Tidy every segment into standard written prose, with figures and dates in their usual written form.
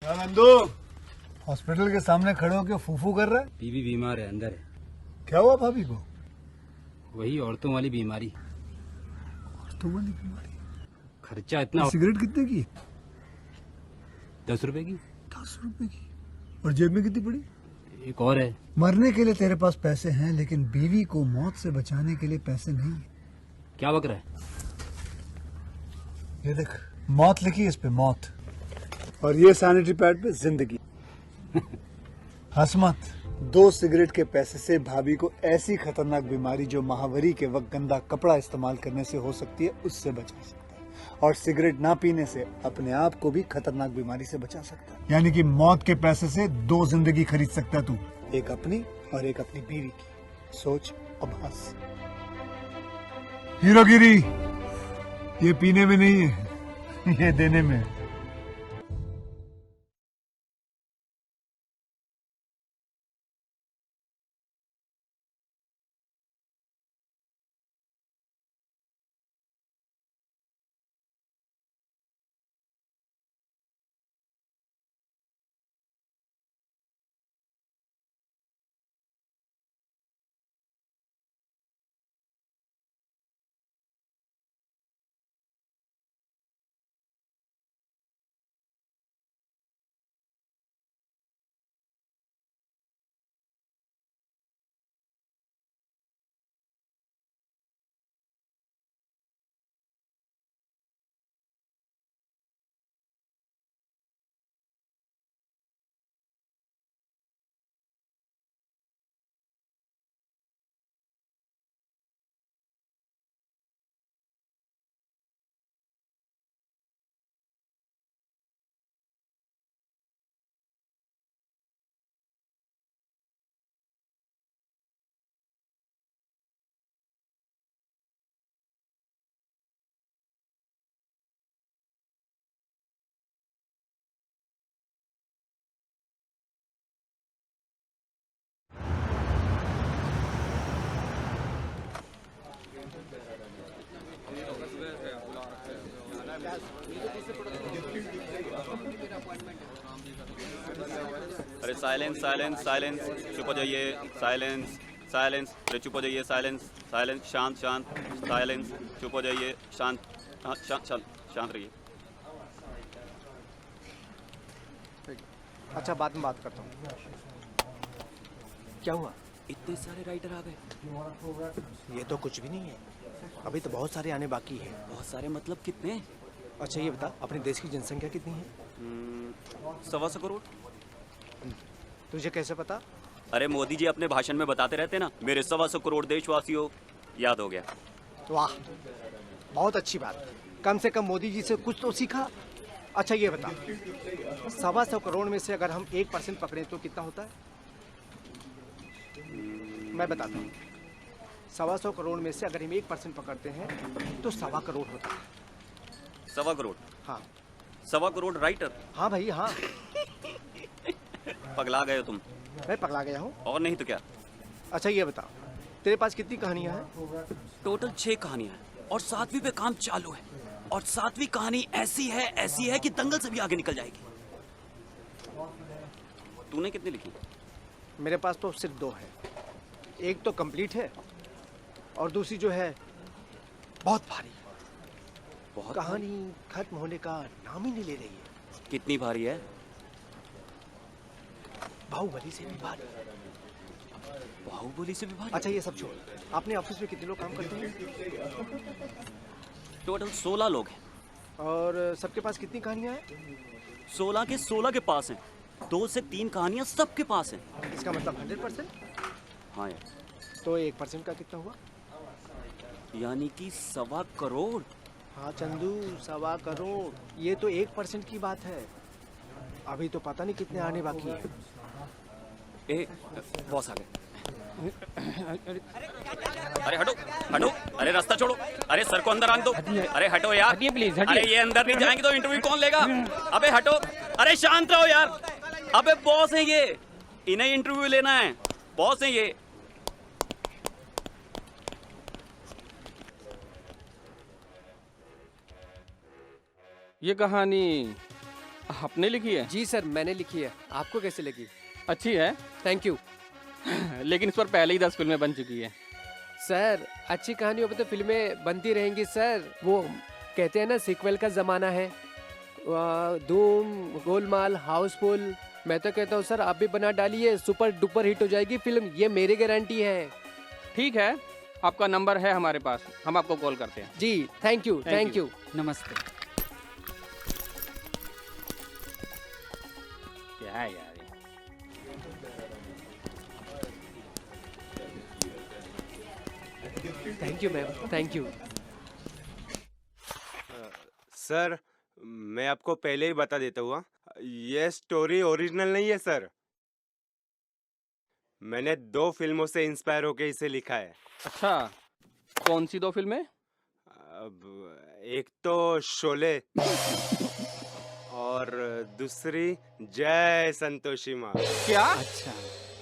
क्या नंदू हॉस्पिटल के सामने खड़े होकर फूफू कर रहा है? बीवी बीमार है, अंदर है। क्या हुआ भाभी को? वही औरतों वाली बीमारी। औरतों वाली बीमारी? खर्चा इतना। सिगरेट कितने की? 10 रुपए की। 10 रुपए की? और जेब में कितनी पड़ी? एक और है। मरने के लिए तेरे पास पैसे हैं, लेकिन बीवी को मौत से बचाने के लिए पैसे नहीं है। क्या बक रहा है? ये देख, मौत लिखी है इस पे, मौत। और ये सैनिटरी पैड पे जिंदगी। हंस मत। 2 सिगरेट के पैसे से भाभी को ऐसी खतरनाक बीमारी जो महावरी के वक्त गंदा कपड़ा इस्तेमाल करने से हो सकती है, उससे बचा सकता है। और सिगरेट ना पीने से अपने आप को भी खतरनाक बीमारी से बचा सकता है। यानी कि मौत के पैसे से 2 जिंदगी खरीद सकता है तू, एक अपनी और एक अपनी बीवी की। सोच अब हंस। हीरोगिरी ये पीने में नहीं है, ये देने में है। अरे साइलेंस साइलेंस साइलेंस, चुप हो जाइए। साइलेंस साइलेंस, अरे चुप हो जाइए। साइलेंस साइलेंस, शांत शांत। साइलेंस, चुप हो जाइए। शांत, हाँ शांत शांत शांत रहिए। अच्छा, बाद में बात करता हूँ। क्या हुआ? इतने सारे राइटर आ गए। ये तो कुछ भी नहीं है, अभी तो बहुत सारे आने बाकी है। बहुत सारे मतलब कितने? अच्छा ये बता, अपने देश की जनसंख्या कितनी है? 125 करोड़। तुझे कैसे पता? अरे मोदी जी अपने भाषण में बताते रहते ना, मेरे 125 करोड़ देशवासियों। याद हो गया। वाह, बहुत अच्छी बात। कम से कम मोदी जी से कुछ तो सीखा। अच्छा ये बता, 125 करोड़ में से अगर हम 1% पकड़े तो कितना होता है? मैं बताता हूँ। 125 करोड़ में से अगर हम 1% पकड़ते हैं तो 1.25 करोड़ होता है। 1.25 करोड़? हाँ। 1.25 करोड़ राइटर? हाँ भाई हाँ। पगला गए हो तुम। मैं पगला गया हूँ? और नहीं तो क्या। अच्छा ये बता, तेरे पास कितनी कहानियां हैं? टोटल 6 कहानियां हैं और 7वीं पे काम चालू है। और 7वीं कहानी ऐसी है कि दंगल से भी आगे निकल जाएगी। तूने कितनी लिखी? मेरे पास तो सिर्फ 2 है। एक तो कंप्लीट है और दूसरी जो है बहुत भारी। बहुत कहानी खत्म होने का नाम ही नहीं ले रही है। कितनी भारी है? बाहुबली से भी भारी। बाहुबली से भी भारी? अच्छा ये सब छोड़, अपने ऑफिस में कितने लोग काम करते हैं? टोटल 16 लोग हैं। और सबके पास कितनी कहानियां हैं? 16 के 16 के पास हैं। 2 से 3 कहानियां सबके पास हैं। इसका मतलब 100%? हाँ यार। तो 1% का कितना हुआ? यानी कि 1.25 करोड़। हाँ चंदू, 1.25 करोड़। ये तो 1% की बात है, अभी तो पता नहीं कितने आने बाकी है। ए, बॉस आ गए। अरे हटो हटो, अरे रास्ता छोड़ो। अरे सर को अंदर आने दो। अरे हटो यार, हटिए प्लीज, हटिए। अरे ये अंदर नहीं जाएंगे तो इंटरव्यू कौन लेगा? अबे हटो, अरे शांत रहो यार। अबे बॉस है ये, इन्हें इंटरव्यू लेना है। बॉस है ये। ये कहानी आपने लिखी है? जी सर, मैंने लिखी है। आपको कैसे लगी? अच्छी है। थैंक यू लेकिन इस पर पहले ही 10 फिल्में बन चुकी है। सर। अच्छी कहानियों पे तो फिल्में बनती रहेंगी सर। वो कहते हैं ना, सीक्वल का जमाना है। धूम, गोलमाल, हाउसफुल। मैं तो कहता हूँ सर, आप भी बना डालिए, सुपर डुपर हिट हो जाएगी फिल्म, ये मेरी गारंटी है। ठीक है, आपका नंबर है हमारे पास, हम आपको कॉल करते हैं। जी थैंक यू। Thank you. नमस्ते। क्या है यार ये? Thank you ma'am, thank you. Sir, मैं आपको पहले ही बता देता हुआ, ये स्टोरी ओरिजिनल नहीं है सर। मैंने 2 फिल्मों से इंस्पायर होके इसे लिखा है। अच्छा, कौन सी 2 फिल्में? अब एक तो शोले और दूसरी जय संतोषी माँ। क्या? अच्छा,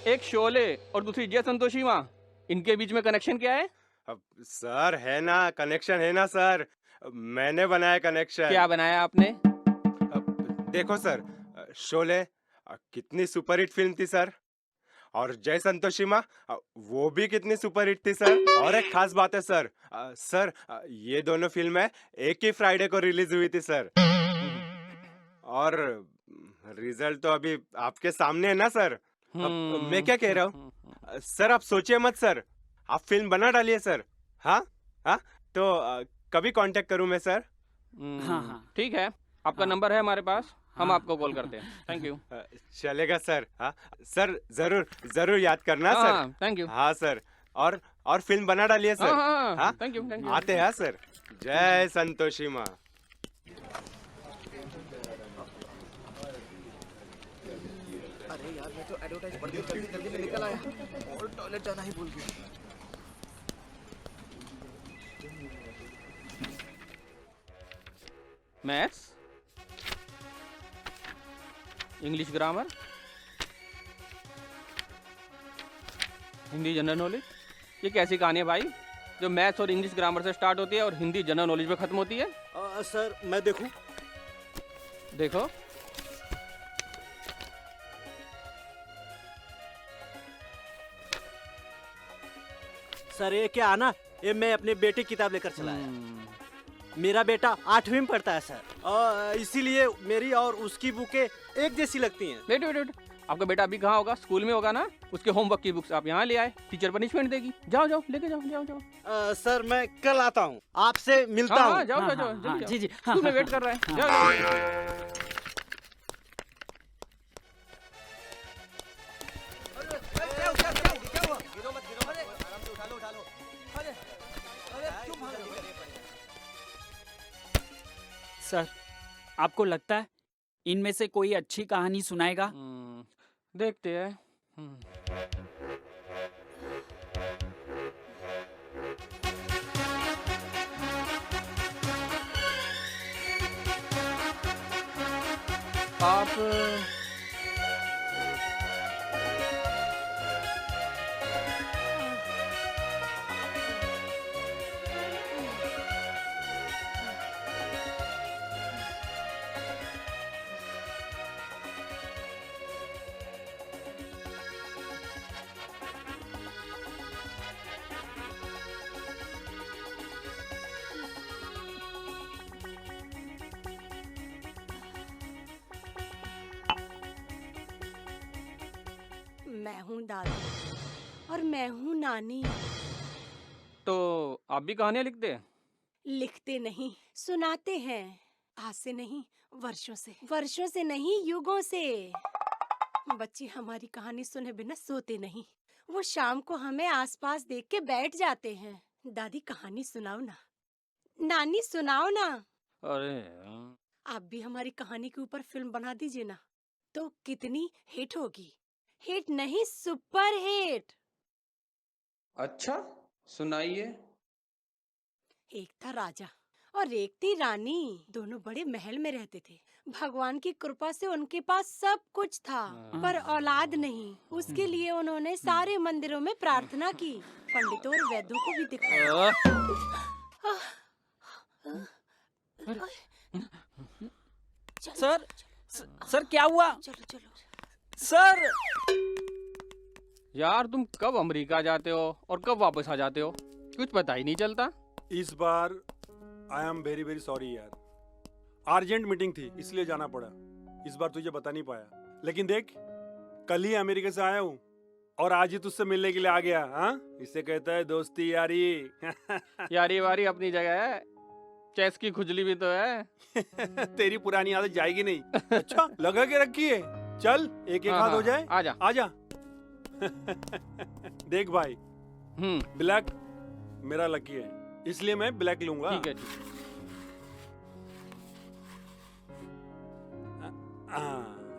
एक शोले और दूसरी जय संतोषी माँ, इनके बीच में कनेक्शन क्या है? अब सर है ना, कनेक्शन है ना सर, मैंने बनाया कनेक्शन। क्या बनाया आपने? अब देखो सर, शोले कितनी सुपरहिट फिल्म थी सर, और जय संतोषी माँ वो भी कितनी सुपरहिट थी सर। और एक खास बात है सर, सर ये दोनों फिल्में एक ही फ्राइडे को रिलीज हुई थी सर। और रिजल्ट तो अभी आपके सामने है ना सर। अब मैं क्या कह रहा हूँ सर, आप सोचिए मत सर, आप फिल्म बना डालिए सर। हाँ हाँ, तो कभी कांटेक्ट करूँ मैं सर? हाँ। ठीक है, आपका नंबर है हमारे पास, हम आपको कॉल करते हैं। Thank you. चलेगा सर। हाँ सर, जरूर जरूर याद करना सर। हाँ, थैंक यू। हाँ सर, और फिल्म बना डालिए सर। हाँ, हाँ, थैंक यू, थैंक यू। आते हैं सर। जय संतोषी माँ। अरे यार, मैं तो एडवर्टाइज पढ़ के जल्दी जल्दी में निकल आया और टॉयलेट जाना ही भूल गया। Maths, English grammar, Hindi general knowledge. ये कैसी कहानी है भाई, जो मैथ्स और इंग्लिश ग्रामर से स्टार्ट होती है और हिंदी जनरल नॉलेज में खत्म होती है? सर, मैं देखूं? देखो। सर ये क्या आना, ये मैं अपने बेटे की किताब लेकर चला आया। मेरा बेटा 8वीं में पढ़ता है सर, इसीलिए मेरी और उसकी बुकें एक जैसी लगती हैं। वेट वेट वेट, आपका बेटा अभी कहाँ होगा? स्कूल में होगा ना। उसके होमवर्क की बुक्स आप यहाँ ले आए, टीचर पनिशमेंट देगी। जाओ जाओ, लेके जाओ, जाओ जाओ। सर मैं कल आता हूँ, आपसे मिलता हाँ, हूँ। हाँ, जाओ जाओ जाओ, हाँ, जल्दी जाओ। जी, जी, स्कूल में वेट कर रहा है। जाओ जाओ। सर, आपको लगता है इनमें से कोई अच्छी कहानी सुनाएगा? देखते हैं। आप मैं हूँ दादी और मैं हूँ नानी। तो आप भी कहानियाँ लिखते हैं? लिखते नहीं, सुनाते हैं। आज से नहीं, वर्षों से नहीं, युगों से। बच्चे हमारी कहानी सुने बिना सोते नहीं। वो शाम को हमें आसपास देख के बैठ जाते हैं। दादी कहानी सुनाओ ना, नानी सुनाओ ना। अरे आप भी हमारी कहानी के ऊपर फिल्म बना दीजिए ना, तो कितनी हिट होगी। हिट नहीं, सुपर हिट। अच्छा, सुनाइए। एक था राजा और एक थी रानी। दोनों बड़े महल में रहते थे। भगवान की कृपा से उनके पास सब कुछ था, पर औलाद नहीं। उसके लिए उन्होंने सारे मंदिरों में प्रार्थना की, पंडितों और वैद्यों को भी दिखाया। सर क्या हुआ? चलो चलो। सर यार तुम कब अमेरिका जाते हो और कब वापस आ जाते हो, कुछ पता ही नहीं चलता। इस बार I am very very sorry यार, अर्जेंट मीटिंग थी इसलिए जाना पड़ा। इस बार तुझे बता नहीं पाया, लेकिन देख कल ही अमेरिका से आया हूँ और आज ही तुझसे मिलने के लिए आ गया। हाँ, इससे कहता है दोस्ती यारी। यारी वारी अपनी जगह है, चेस की खुजली भी तो है। तेरी पुरानी आदत जाएगी नहीं। अच्छा लगा के रखी है, चल एक एक हाँ, हाथ हाँ, हो जाए। आजा। आजा। देख भाई, ब्लैक मेरा लकी है, इसलिए मैं ब्लैक लूंगा। ठीक है ठीक है।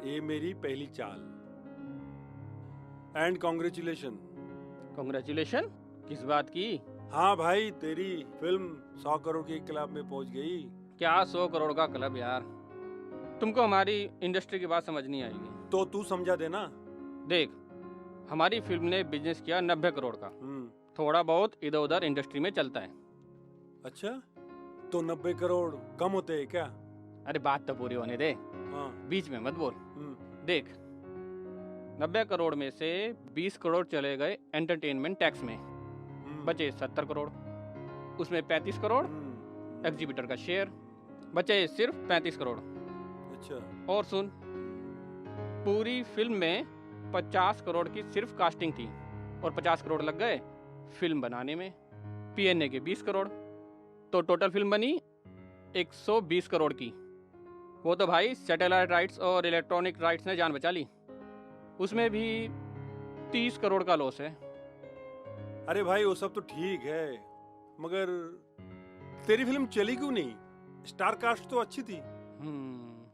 ये मेरी पहली चाल। And congratulation. कॉन्ग्रेचुलेशन किस बात की? हाँ भाई, तेरी फिल्म 100 करोड़ के क्लब में पहुंच गई। क्या 100 करोड़ का क्लब यार, तुमको हमारी इंडस्ट्री की बात समझ नहीं आएगी। तो तू समझा देना। देख, हमारी फिल्म ने बिजनेस किया 90 करोड़ का, थोड़ा बहुत इधर उधर इंडस्ट्री में चलता है। अच्छा, तो 90 करोड़ कम होते हैं क्या? अरे बात तो पूरी होने दे, हाँ। बीच में मत बोल। देख, 90 करोड़ में से 20 करोड़ चले गए एंटरटेनमेंट टैक्स में, बचे 70 करोड़। उसमें 35 करोड़ एग्जीबिटर का शेयर, बचे सिर्फ 35 करोड़। अच्छा। और सुन, पूरी फिल्म में 50 करोड़ की सिर्फ कास्टिंग थी और 50 करोड़ लग गए फिल्म बनाने में, पीएनए के 20 करोड़, तो टोटल फिल्म बनी 120 करोड़ की। वो तो भाई सैटेलाइट राइट्स और इलेक्ट्रॉनिक राइट्स ने जान बचा ली, उसमें भी 30 करोड़ का लॉस है। अरे भाई वो सब तो ठीक है, मगर तेरी फिल्म चली क्यों नहीं? स्टार कास्ट तो अच्छी थी।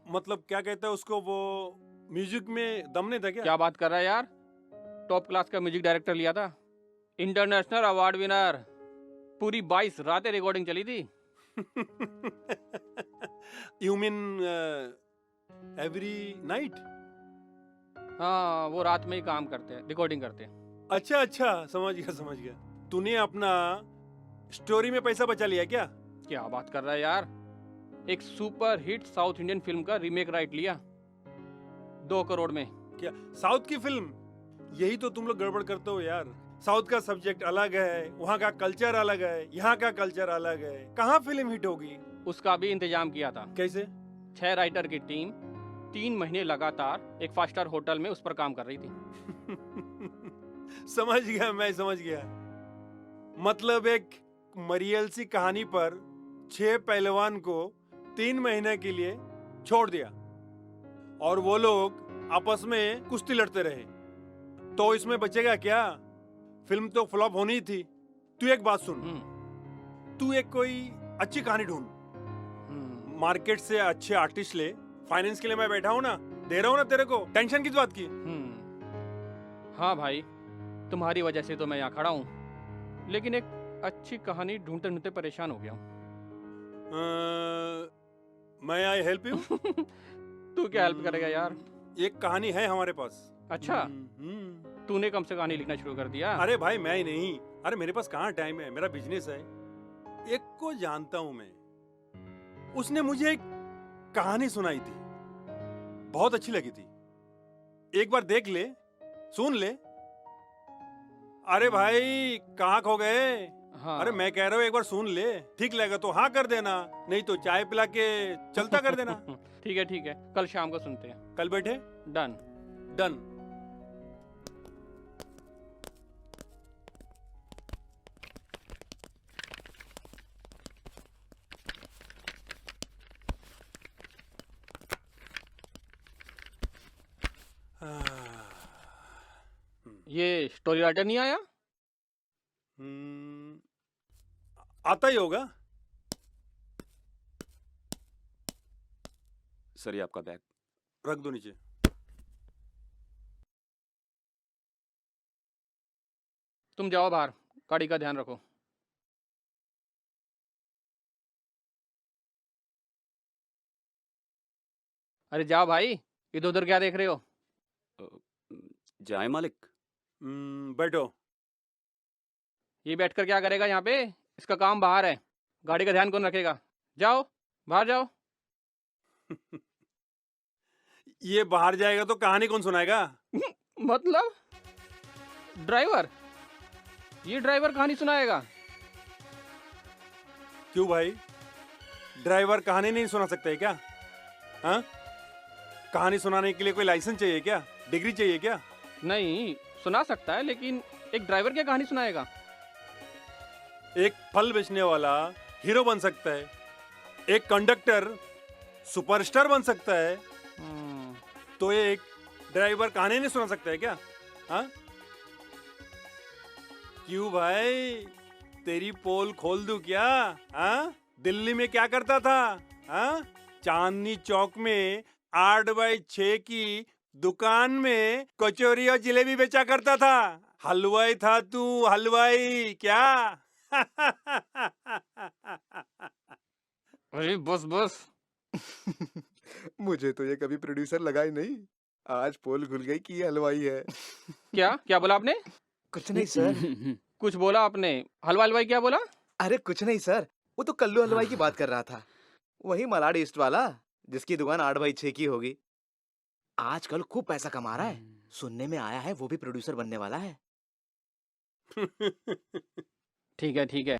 मतलब क्या कहता है उसको, वो म्यूजिक में दम नहीं था क्या? क्या बात कर रहा है यार, टॉप क्लास का म्यूजिक डायरेक्टर लिया था, इंटरनेशनल अवार्ड विनर, पूरी 22 रातें रिकॉर्डिंग चली थी। You mean every night? हाँ, वो रात में ही काम करते हैं, रिकॉर्डिंग करते हैं। अच्छा अच्छा, समझ गया समझ गया। तूने अपना स्टोरी में पैसा बचा लिया क्या? क्या बात कर रहा है यार, एक super hit south Indian film का रीमेक राइट लिया 2 करोड़ में। क्या साउथ की फिल्म? यही तो तुम लोग गड़बड़ करते हो यार। साउथ का सब्जेक्ट अलग है, वहाँ का कल्चर अलग है, यहाँ का कल्चर अलग है, कहाँ फिल्म हिट होगी? उसका भी इंतजाम किया था। कैसे? 6 राइटर की टीम 3 महीने लगातार एक 5 स्टार होटल में उस पर काम कर रही थी। समझ गया, मैं समझ गया। मतलब एक मरियल सी कहानी पर 6 पहलवान को 3 महीने के लिए छोड़ दिया और वो लोग आपस में कुश्ती लड़ते रहे, तो इसमें बचेगा क्या? फिल्म तो फ्लॉप होनी ही थी। तू एक बात सुन, तू एक कोई अच्छी कहानी ढूंढ, मार्केट से अच्छे आर्टिस्ट ले, फाइनेंस के लिए मैं बैठा हूँ ना, दे रहा हूँ ना तेरे को, टेंशन किस बात की? हाँ भाई, तुम्हारी वजह से तो मैं यहाँ खड़ा हूँ, लेकिन एक अच्छी कहानी ढूंढते ढूंढते परेशान हो गया हूँ। मैं आई हेल्प यू? तू क्या हेल्प करेगा यार? एक कहानी है हमारे पास। अच्छा, तूने कम से कहानी लिखना शुरू कर दिया? अरे भाई मैं ही नहीं, अरे मेरे पास कहाँ टाइम है, मेरा बिजनेस है। एक को जानता हूँ मैं, उसने मुझे एक कहानी सुनाई थी, बहुत अच्छी लगी थी, एक बार देख ले, सुन ले। अरे भाई कहाँ खो गए? हाँ। अरे मैं कह रहा हूँ एक बार सुन ले, ठीक लगेगा तो हाँ कर देना, नहीं तो चाय पिला के चलता कर देना। ठीक है, कल शाम को सुनते हैं। कल बैठे? Done done. ये स्टोरी राइटर नहीं आया? आता ही होगा। सर ये आपका बैग। रख दो नीचे। तुम जाओ बाहर, गाड़ी का ध्यान रखो। अरे जाओ भाई, इधर उधर क्या देख रहे हो? जाए मालिक। बैठो। ये बैठकर क्या करेगा यहाँ पे? इसका काम बाहर है, गाड़ी का ध्यान कौन रखेगा? जाओ बाहर जाओ। ये बाहर जाएगा तो कहानी कौन सुनाएगा? मतलब ड्राइवर, ये ड्राइवर कहानी सुनाएगा? क्यों भाई, ड्राइवर कहानी नहीं सुना सकता है क्या? हाँ, कहानी सुनाने के लिए कोई लाइसेंस चाहिए क्या? डिग्री चाहिए क्या? नहीं, सुना सकता है, लेकिन एक ड्राइवर क्या कहानी सुनाएगा? एक फल बेचने वाला हीरो बन सकता है, एक कंडक्टर सुपरस्टार बन सकता है, तो एक ड्राइवर कहानी नहीं सुना सकता है क्या? हाँ, क्यों भाई, तेरी पोल खोल दूं क्या? हाँ, दिल्ली में क्या करता था? हाँ, चांदनी चौक में 8x6 की दुकान में कचौरी और जलेबी बेचा करता था। हलवाई था तू, हलवाई क्या? अरे बस बस। मुझे तो ये कभी प्रोड्यूसर लगा ही नहीं, आज पोल खुल गई कि ये हलवाई है। क्या क्या बोला आपने? कुछ नहीं सर। कुछ बोला आपने? हलवाई क्या बोला? अरे कुछ नहीं सर, वो तो कल्लू हलवाई की बात कर रहा था, वही मलाड ईस्ट वाला जिसकी दुकान 8x6 की होगी। आजकल खूब पैसा कमा रहा है, सुनने में आया है वो भी प्रोड्यूसर बनने वाला है। ठीक है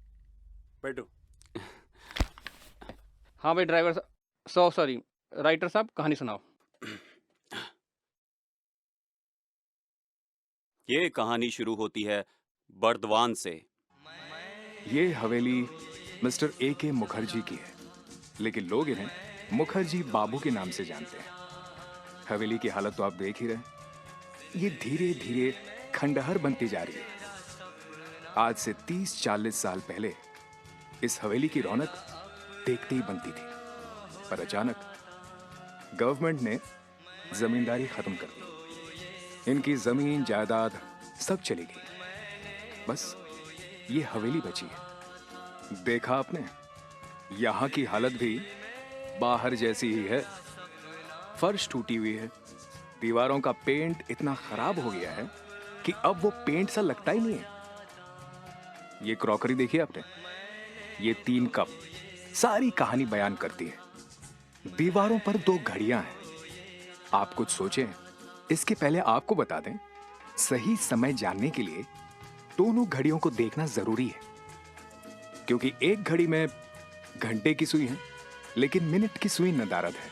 बैठो। हाँ भाई ड्राइवर सॉरी राइटर साहब, कहानी सुनाओ। ये कहानी शुरू होती है बर्दवान से। ये हवेली मिस्टर A.K. मुखर्जी की है, लेकिन लोग इन्हें मुखर्जी बाबू के नाम से जानते हैं। हवेली की हालत तो आप देख ही रहे, ये धीरे धीरे खंडहर बनती जा रही है। आज से 30-40 साल पहले इस हवेली की रौनक देखते ही बनती थी, पर अचानक गवर्नमेंट ने जमींदारी खत्म कर दी। इनकी जमीन जायदाद सब चली गई, बस ये हवेली बची है। देखा आपने, यहां की हालत भी बाहर जैसी ही है। फर्श टूटी हुई है, दीवारों का पेंट इतना खराब हो गया है कि अब वो पेंट सा लगता ही नहीं है। ये क्रॉकरी देखिए आपने, ये 3 कप सारी कहानी बयान करती है। दीवारों पर 2 घड़ियां हैं। आप कुछ सोचें, इसके पहले आपको बता दें, सही समय जानने के लिए दोनों घड़ियों को देखना जरूरी है, क्योंकि एक घड़ी में घंटे की सुई है लेकिन मिनट की सुई नदारद है,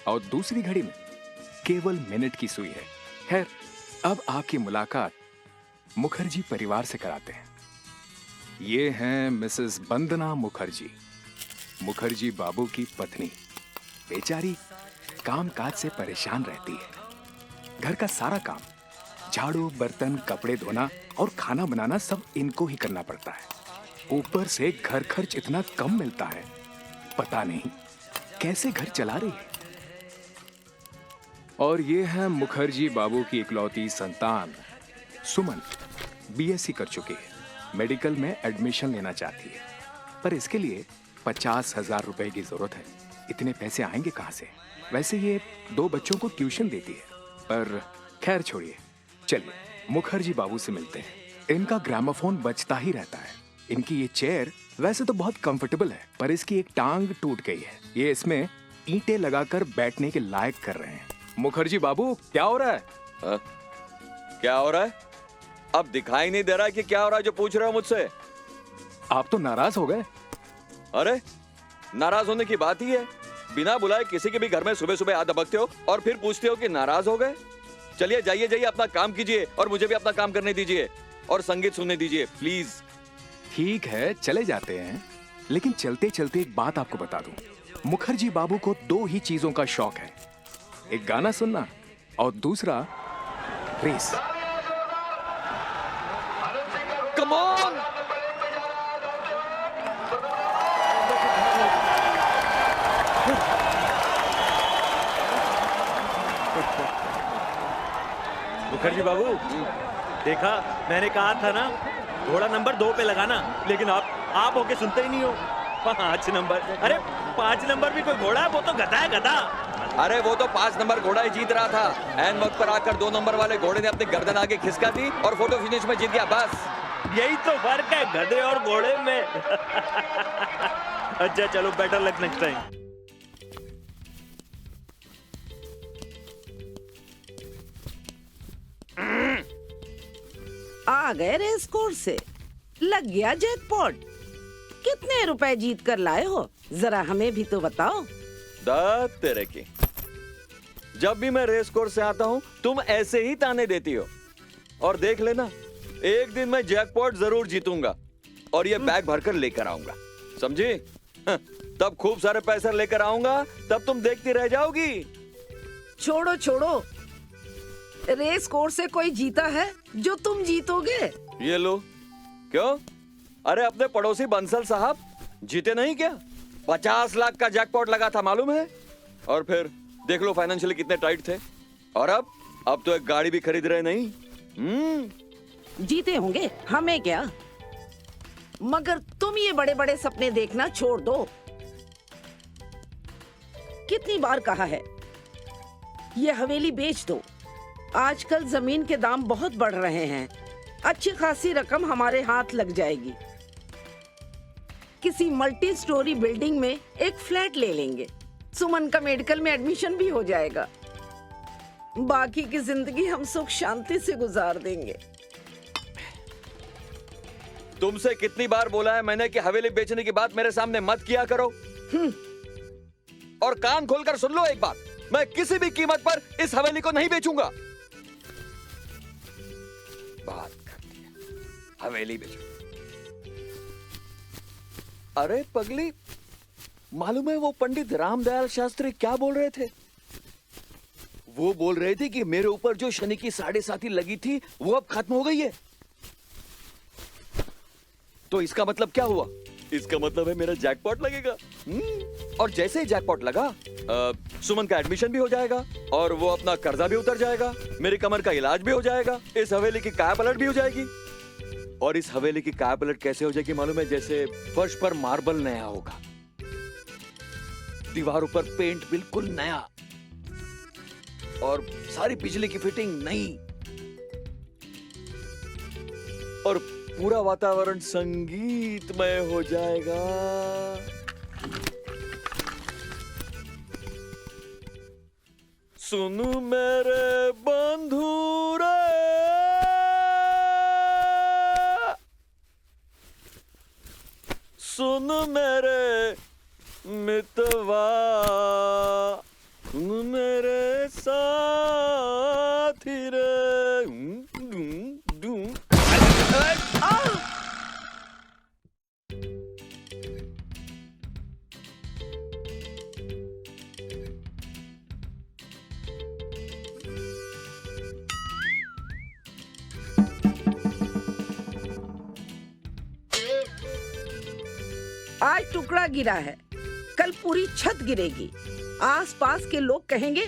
और दूसरी घड़ी में केवल मिनट की सुई है। खैर, अब आपकी मुलाकात मुखर्जी परिवार से कराते हैं। ये हैं मिसेस वंदना मुखर्जी, मुखर्जी बाबू की पत्नी। बेचारी कामकाज से परेशान रहती है। घर का सारा काम, झाड़ू, बर्तन, कपड़े धोना और खाना बनाना सब इनको ही करना पड़ता है। ऊपर से घर खर्च इतना कम मिलता है, पता नहीं कैसे घर चला रही है। और ये है मुखर्जी बाबू की इकलौती संतान सुमन, BSc कर चुकी है, मेडिकल में एडमिशन लेना चाहती है, पर इसके लिए 50,000 रुपए की जरूरत है। इतने पैसे आएंगे कहां से? वैसे ये 2 बच्चों को ट्यूशन देती है, पर खैर छोड़िए, चलिए मुखर्जी बाबू से मिलते हैं। इनका ग्रामोफोन बजता ही रहता है। इनकी ये चेयर वैसे तो बहुत कंफर्टेबल है, पर इसकी एक टांग टूट गई है। ये इसमें ईंटें लगाकर बैठने के लायक कर रहे हैं। मुखर्जी बाबू, क्या हो रहा है? क्या हो रहा है? अब दिखाई नहीं दे रहा है कि क्या हो रहा है जो पूछ रहे हो मुझसे? आप तो नाराज हो गए। अरे नाराज होने की बात ही है, बिना बुलाए किसी के भी घर में सुबह सुबह आ दबकते हो और फिर पूछते हो कि नाराज हो गए। चलिए जाइए अपना काम कीजिए और मुझे भी अपना काम करने दीजिए और संगीत सुनने दीजिए प्लीज। ठीक है, चले जाते हैं, लेकिन चलते चलते एक बात आपको बता दूं। मुखर्जी बाबू को 2 ही चीजों का शौक है, एक गाना सुनना और दूसरा रेस। Come on! मुखर्जी बाबू, देखा, मैंने कहा था ना घोड़ा नंबर 2 पे लगाना, लेकिन आप होके सुनते ही नहीं हो। 5 नंबर, अरे 5 नंबर भी कोई घोड़ा है? वो तो गधा है, गधा। अरे वो तो 5 नंबर घोड़ा ही जीत रहा था। एन वक्त पर आकर 2 नंबर वाले घोड़े ने अपनी गर्दन आगे खिसका दी और फोटो फिनिश में जीत गया। बस यही तो फर्क है गधे और घोड़े में। अच्छा चलो, बेटर लक नेक्स्ट टाइम। आ गए रेस कोर्स से, लग गया जैकपॉट। कितने रुपए जीत कर लाए हो, जरा हमें भी तो बताओ। दाद तेरे की, जब भी मैं रेस कोर्स से आता हूँ तुम ऐसे ही ताने देती हो। और देख लेना, एक दिन मैं जैकपॉट जरूर जीतूंगा और ये बैग भरकर लेकर आऊंगा, समझी? तब खूब सारे पैसे लेकर आऊंगा, तब तुम देखती रह जाओगी। छोड़ो छोड़ो, रेस कोर्स से कोई जीता है जो तुम जीतोगे? ये लो। क्यों? अरे अपने पड़ोसी बंसल साहब जीते नहीं क्या? 50 लाख का जैकपॉट लगा था, मालूम है? और फिर देख लो फाइनेंशियली कितने टाइट थे। और अब तो एक गाड़ी भी खरीद रहे नहीं। जीते होंगे, हमें क्या। मगर तुम ये बड़े बड़े सपने देखना छोड़ दो। कितनी बार कहा है, ये हवेली बेच दो। आजकल जमीन के दाम बहुत बढ़ रहे हैं, अच्छी खासी रकम हमारे हाथ लग जाएगी। किसी मल्टी स्टोरी बिल्डिंग में एक फ्लैट ले लेंगे, सुमन का मेडिकल में एडमिशन भी हो जाएगा। बाकी की जिंदगी हम सुख शांति से गुजार देंगे। तुमसे कितनी बार बोला है मैंने कि हवेली बेचने की बात मेरे सामने मत किया करो। और कान खोलकर सुन लो एक बात, मैं किसी भी कीमत पर इस हवेली को नहीं बेचूंगा। बात करती है हवेली बेचो। अरे पगली, मालूम है वो पंडित रामदयाल शास्त्री क्या बोल रहे थे? वो बोल रहे थे कि मेरे ऊपर जो शनि की 7.5 लगी थी वो अब खत्म हो गई है। तो इसका मतलब क्या हुआ? इसका मतलब है मेरा जैकपॉट लगेगा। और जैसे ही जैकपॉट लगा, सुमन का एडमिशन भी हो जाएगा और वो अपना कर्जा भी उतर जाएगा, मेरी कमर का इलाज भी हो जाएगा, इस हवेली की काया पलट भी हो जाएगी। और इस हवेली की काया पलट कैसे हो जाएगी मालूम है? जैसे फर्श पर मार्बल नया होगा, दीवारों पर पेंट बिल्कुल नया, और सारी बिजली की फिटिंग नई, और पूरा वातावरण संगीतमय हो जाएगा। सुन मेरे बंधु रे, सुन मेरे मितवा, सुन मेरे साथी रे। आज टुकड़ा गिरा है, कल पूरी छत गिरेगी। आसपास के लोग कहेंगे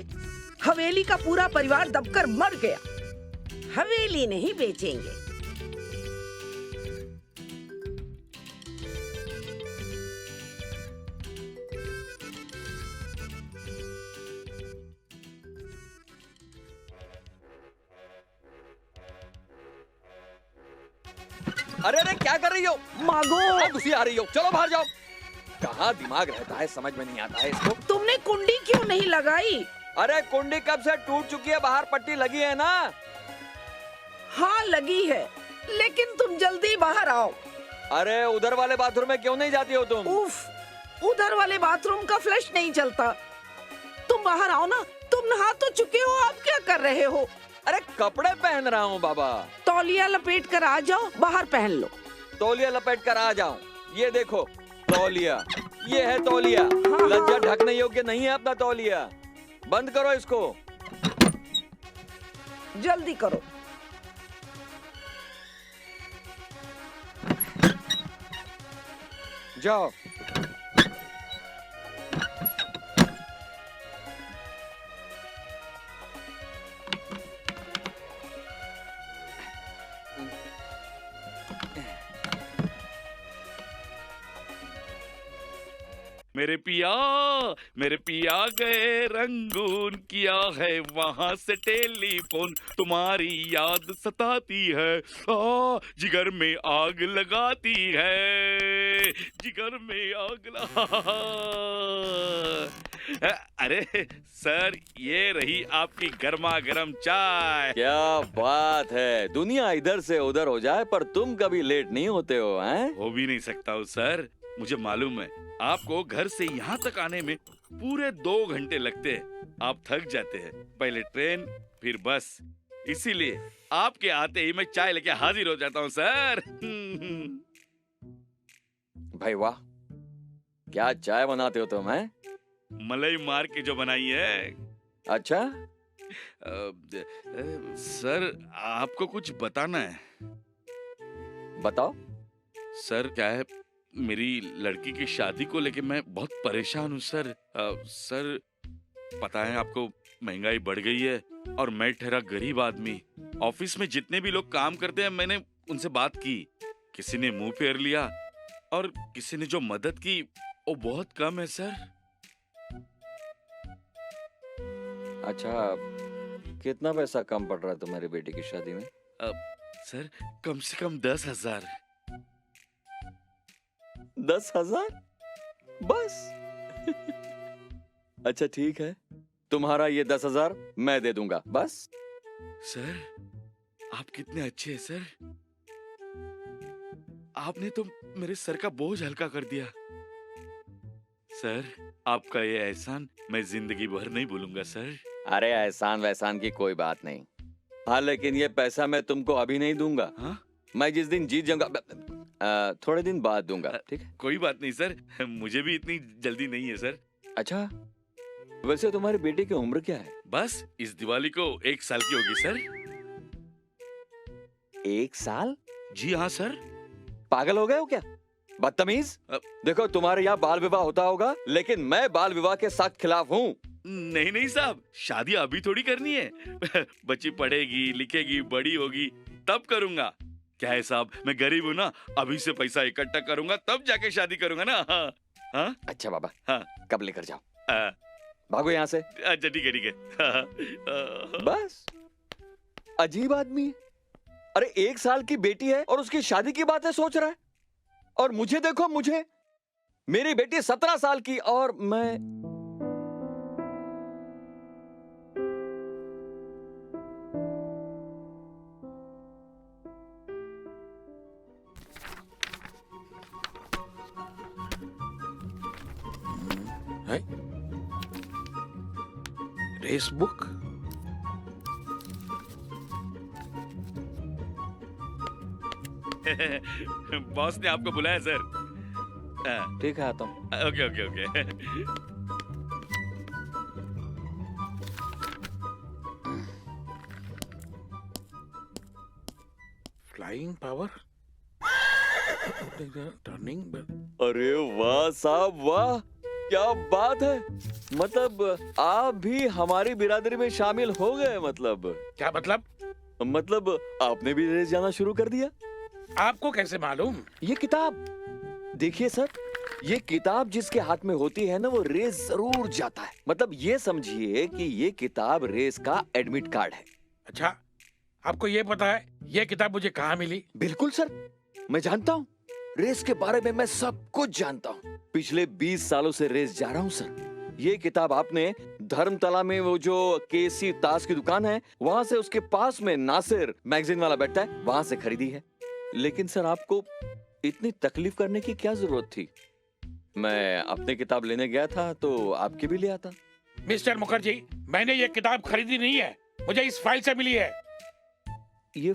हवेली का पूरा परिवार दबकर मर गया। हवेली नहीं बेचेंगे। अरे अरे क्या कर रही हो? मागो, घुसी आ रही हो, चलो बाहर जाओ। कहाँ दिमाग रहता है, समझ में नहीं आता है इसको। तुमने कुंडी क्यों नहीं लगाई? अरे कुंडी कब से टूट चुकी है, बाहर पट्टी लगी है ना। हाँ लगी है, लेकिन तुम जल्दी बाहर आओ। अरे उधर वाले बाथरूम में क्यों नहीं जाती हो तुम? उफ, उधर वाले बाथरूम का फ्लश नहीं चलता। तुम बाहर आओ ना, तुम नहा तो चुके हो, आप क्या कर रहे हो? अरे कपड़े पहन रहा हूँ बाबा। तौलिया लपेट कर आ जाओ, बाहर पहन लो। तौलिया लपेट कर आ जाऊं? ये देखो तौलिया, ये है तौलिया। लज्जा ढकने योग्य नहीं है अपना तौलिया। बंद करो इसको, जल्दी करो। जाओ। मेरे पिया गए रंगून, किया है वहां से टेलीफोन, तुम्हारी याद सताती है, जिगर में आग लगाती है, जिगर में आग अरे सर, ये रही आपकी गर्मा गर्म चाय। क्या बात है, दुनिया इधर से उधर हो जाए पर तुम कभी लेट नहीं होते हो, हैं? हो भी नहीं सकता हूँ सर, मुझे मालूम है आपको घर से यहाँ तक आने में पूरे 2 घंटे लगते हैं। आप थक जाते हैं, पहले ट्रेन फिर बस, इसीलिए आपके आते ही मैं चाय लेके हाजिर हो जाता हूँ सर। भाई वाह, क्या चाय बनाते हो तुम, हैं? मलाई मार के जो बनाई है। अच्छा, सर आपको कुछ बताना है। बताओ। सर क्या है, मेरी लड़की की शादी को लेके मैं बहुत परेशान हूँ सर। सर पता है आपको, महंगाई बढ़ गई है और मैं ठहरा गरीब आदमी। ऑफिस में जितने भी लोग काम करते हैं, मैंने उनसे बात की, किसी ने मुंह फेर लिया और किसी ने जो मदद की वो बहुत कम है सर। अच्छा, कितना पैसा कम पड़ रहा है तुम्हारी बेटी की शादी में? सर कम से कम 10,000। 10,000 बस? अच्छा ठीक है, तुम्हारा ये 10,000 मैं दे दूंगा बस। सर आप कितने अच्छे हैं सर, आपने तो मेरे सर का बोझ हल्का कर दिया। सर आपका ये एहसान मैं जिंदगी भर नहीं भूलूंगा सर। अरे एहसान वैसान की कोई बात नहीं। हाँ लेकिन ये पैसा मैं तुमको अभी नहीं दूंगा। हाँ? मैं जिस दिन जीत जाऊंगा थोड़े दिन बाद दूंगा, ठीक है? कोई बात नहीं सर, मुझे भी इतनी जल्दी नहीं है सर। अच्छा, वैसे तुम्हारी बेटी की उम्र क्या है? बस इस दिवाली को 1 साल की होगी सर। 1 साल? जी हाँ सर। पागल हो गए हो क्या, बदतमीज? देखो तुम्हारे यहाँ बाल विवाह होता होगा, लेकिन मैं बाल विवाह के सख्त खिलाफ हूँ। नहीं नहीं साहब, शादी अभी थोड़ी करनी है। बच्ची पढ़ेगी लिखेगी बड़ी होगी तब करूंगा। क्या है साहब, मैं गरीब हूँ ना, अभी से पैसा इकट्ठा करूंगा तब जाके शादी करूंगा ना। हाँ हाँ। अच्छा बाबा, हाँ कब लेकर जाओ? भागो यहाँ से। अच्छा ठीक है ठीक है। बस अजीब आदमी है। अरे 1 साल की बेटी है और उसकी शादी की बातें सोच रहा है, और मुझे देखो, मुझे, मेरी बेटी 17 साल की और मैं। Race book? बॉस ने आपको बुलाया सर। ठीक है आता हूँ। Okay okay okay. Flying power, turning. अरे वाह साहब वाह, क्या बात है। मतलब आप भी हमारी बिरादरी में शामिल हो गए। मतलब क्या मतलब? मतलब आपने भी रेस जाना शुरू कर दिया। आपको कैसे मालूम? ये किताब देखिए सर, ये किताब जिसके हाथ में होती है ना, वो रेस जरूर जाता है। मतलब ये समझिए कि ये किताब रेस का एडमिट कार्ड है। अच्छा, आपको ये पता है ये किताब मुझे कहाँ मिली? बिल्कुल सर, मैं जानता हूँ। रेस के बारे में मैं सब कुछ जानता हूँ। पिछले 20 सालों से रेस जा रहा हूँ सर। ये किताब आपने धर्मतला में वो जो केसी ताश की दुकान है, वहाँ से उसके पास में नासिर मैगजीन वाला बैठता है, वहाँ से खरीदी है। लेकिन सर आपको इतनी तकलीफ करने की क्या जरूरत थी? मैं अपनी किताब लेने गया था तो आपकी भी ले आता। मिस्टर मुखर्जी, मैंने ये किताब खरीदी नहीं है, मुझे इस फाइल से मिली है। ये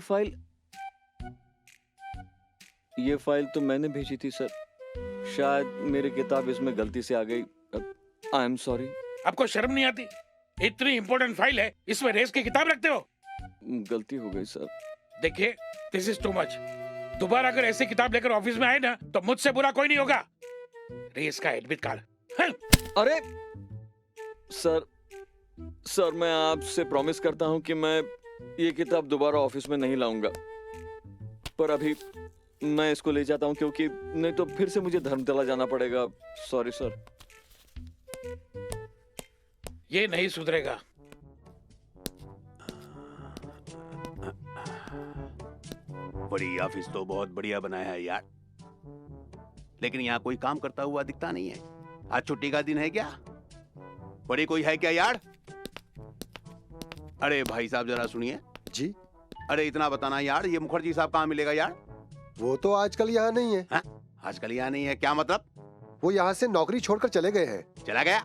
फाइल तो मैंने भेजी थी सर। शायद मेरी किताब इसमें गलती से आ गई। I am sorry. आपको शर्म नहीं आती? इतनी इंपॉर्टेंट फाइल है, इसमें रेस की किताब रखते हो? गलती हो गई सर। देखिए, दिस इज टू मच। दोबारा अगर ऐसी किताब लेकर ऑफिस में आए ना, तो मुझसे बुरा कोई नहीं होगा। रेस का एडमिट कार्ड। अरे सर मैं आपसे प्रॉमिस करता हूँ कि मैं ये किताब दोबारा ऑफिस में नहीं लाऊंगा, पर अभी मैं इसको ले जाता हूँ, क्योंकि नहीं तो फिर से मुझे धर्मतला जाना पड़ेगा। Sorry sir. ये नहीं सुधरेगा। बड़ी ऑफिस तो बहुत बढ़िया बनाया है यार, लेकिन यहाँ कोई काम करता हुआ दिखता नहीं है। आज छुट्टी का दिन है क्या? बड़ी कोई है क्या यार? अरे भाई साहब जरा सुनिए जी। अरे इतना बताना यार, ये मुखर्जी साहब कहाँ मिलेगा यार? वो तो आजकल यहाँ नहीं है। हा? आजकल यहाँ नहीं है क्या मतलब? वो यहाँ से नौकरी छोड़कर चले गए हैं। चला गया?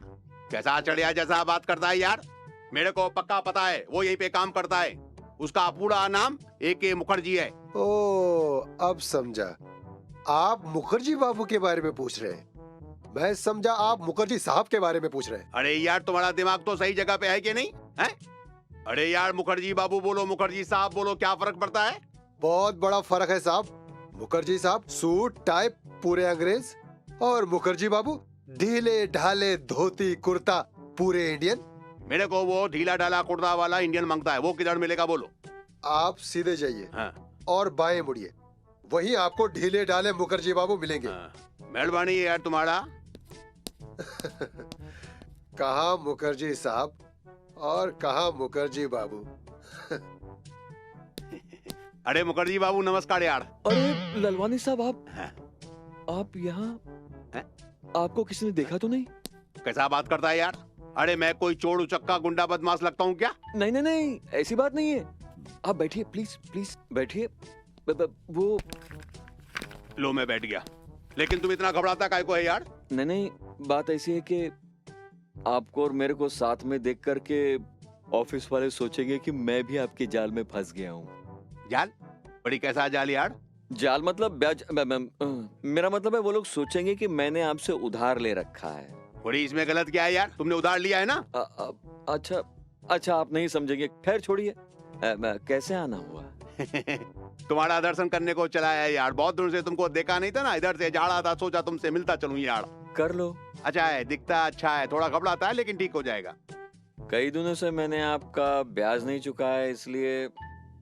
कैसा चढ़िया जैसा बात करता है यार। मेरे को पक्का पता है वो यहीं पे काम करता है। उसका पूरा नाम AK मुखर्जी है। ओ, अब समझा। आप मुखर्जी बाबू के बारे में पूछ रहे हैं। मैं समझा आप मुखर्जी साहब के बारे में पूछ रहे हैं। अरे यार तुम्हारा दिमाग तो सही जगह पे है कि नहीं है? अरे यार मुखर्जी बाबू बोलो मुखर्जी साहब बोलो, क्या फर्क पड़ता है? बहुत बड़ा फर्क है साहब। मुखर्जी साहब सूट टाई पूरे अंग्रेज, और मुखर्जी बाबू ढीले ढाले धोती कुर्ता पूरे इंडियन। मेरे को वो ढीला ढाला कुर्ता वाला इंडियन मांगता है, वो किधर मिलेगा बोलो? आप सीधे जाइए। हाँ। और बाएं मुड़िए, वहीं आपको ढीले ढाले मुखर्जी बाबू मिलेंगे। मेहरबानी है यार तुम्हारा। कहा मुखर्जी साहब और कहा मुखर्जी बाबू। अरे मुखर्जी बाबू नमस्कार यार। अरे ललवानी साहब आप यहाँ? आपको किसी ने देखा तो नहीं? कैसा बात करता है यार? अरे मैं कोई चोर उचक्का गुंडा बदमाश लगता हूँ क्या? नहीं नहीं नहीं, ऐसी बात नहीं है। आप बैठिए प्लीज प्लीज बैठिए। वो लो मैं बैठ गया। लेकिन तुम इतना घबराता काहे को है यार? नहीं नहीं, बात ऐसी है कि आपको और मेरे को साथ में देख करके ऑफिस वाले सोचेंगे कि मैं भी आपके जाल में फंस गया हूँ। जाल? बड़ी कैसा जाल यार? जाल मतलब ब्याज। मेरा मतलब है वो लोग सोचेंगे कि मैंने आपसे उधार ले रखा है। बड़ी इसमें गलत क्या है यार? तुमने उधार लिया है ना? अच्छा अच्छा, आप नहीं समझेंगे, खैर छोड़िए। कैसे आना हुआ? तुम्हारा दर्शन करने को चला है यार। बहुत दूर से तुमको देखा नहीं था ना, इधर से झाड़ा था, सोचा तुमसे मिलता चलूं यार। कर लो। अच्छा है, दिखता अच्छा है, थोड़ा घबराता है लेकिन ठीक हो जाएगा। कई दिनों से मैंने आपका ब्याज नहीं चुकाया, इसलिए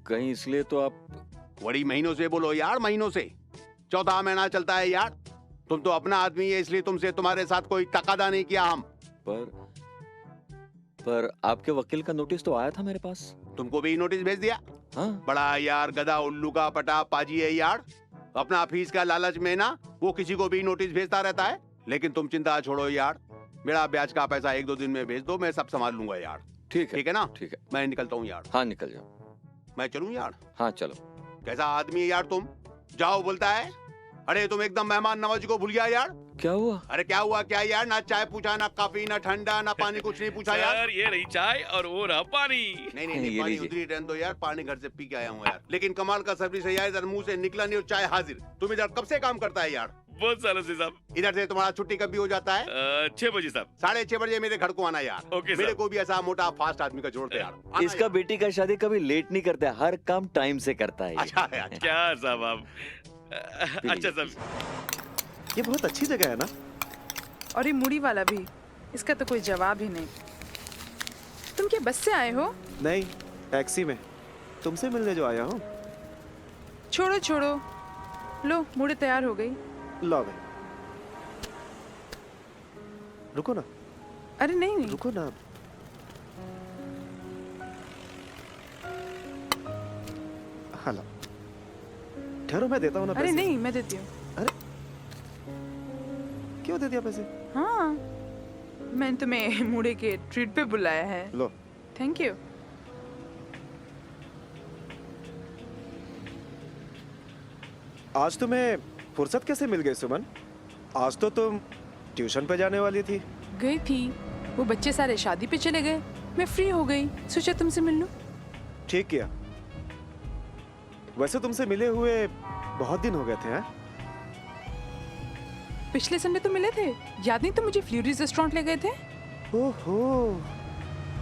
कहीं इसलिए तो आप। बड़ी महीनों से बोलो यार, महीनों से। चौथा महीना चलता है यार। तुम तो अपना आदमी है, इसलिए तुमसे तुम्हारे साथ कोई तकादा नहीं किया हम। पर आपके वकील का नोटिस तो आया था मेरे पास। तुमको भी नोटिस भेज दिया? हाँ। बड़ा यार गधा उल्लू का पटा पाजी है यार। अपना फीस का लालच में ना वो किसी को भी नोटिस भेजता रहता है। लेकिन तुम चिंता छोड़ो यार, मेरा ब्याज का पैसा 1-2 दिन में भेज दो, मैं सब संभाल लूंगा यार। ठीक है ना? ठीक है, मैं निकलता हूँ यार। हाँ निकल जाओ। मैं चलूँ यार? हाँ चलो। कैसा आदमी है यार तुम, जाओ बोलता है। अरे तुम एकदम मेहमान नवाजी को भूल गया यार। क्या हुआ? अरे क्या हुआ क्या यार? ना चाय पूछा, ना कॉफी, ना ठंडा, ना पानी, कुछ नहीं पूछा यार। सर ये रही चाय और वो रहा पानी। नहीं पानी उधरी रहने दो यार, पानी घर से पी के आया हूँ यार। लेकिन कमाल का सर्विस है यार, इधर मुंह से निकला नहीं और चाय हाजिर। तुम इधर कब से काम करता है यार? बहुत सालों से साहब। इधर से तुम्हारा छुट्टी कब भी हो जाता है? 6 बजे साहब। 6:30 बजे मेरे घर को आना यार। ओके मेरे को भी ऐसा मोटा फास्ट आदमी का जरूरत है यार। इसका बेटी का शादी कभी लेट नहीं करता है, हर काम टाइम से करता है। अच्छा है। क्या साहब आप? अच्छा साहब। ये बहुत अच्छी जगह है ना? और ये मुड़ी वाला भी, इसका तो कोई जवाब ही नहीं। तुम क्या बस से आए हो? नहीं, टैक्सी में। तुमसे मिलने जो आया हूँ। छोड़ो छोड़ो, लो मुड़ी तैयार हो गई। लो भाई, रुको ना। अरे नहीं रुको ना। हेलो, ठहरो मैं देता हूँ ना अरे पैसे। नहीं, मैं देती हूँ। अरे क्यों दे दिया पैसे? हाँ, मैंने तुम्हें मुड़े के ट्रीट पे बुलाया है। लो। Thank you. आज तुम्हें फुर्सत कैसे मिल गई सुमन? आज तो तुम ट्यूशन पे जाने वाली थी। गई थी, वो बच्चे सारे शादी पे चले गए, मैं फ्री हो गई, सोचा तुमसे मिल लूं। ठीक किया। वैसे तुमसे मिले हुए बहुत दिन हो गए थे। हैं? पिछले संडे तो मिले थे, याद नहीं? तो मुझे फ्लूरीज रेस्टोरेंट ले गए थे। ओहो,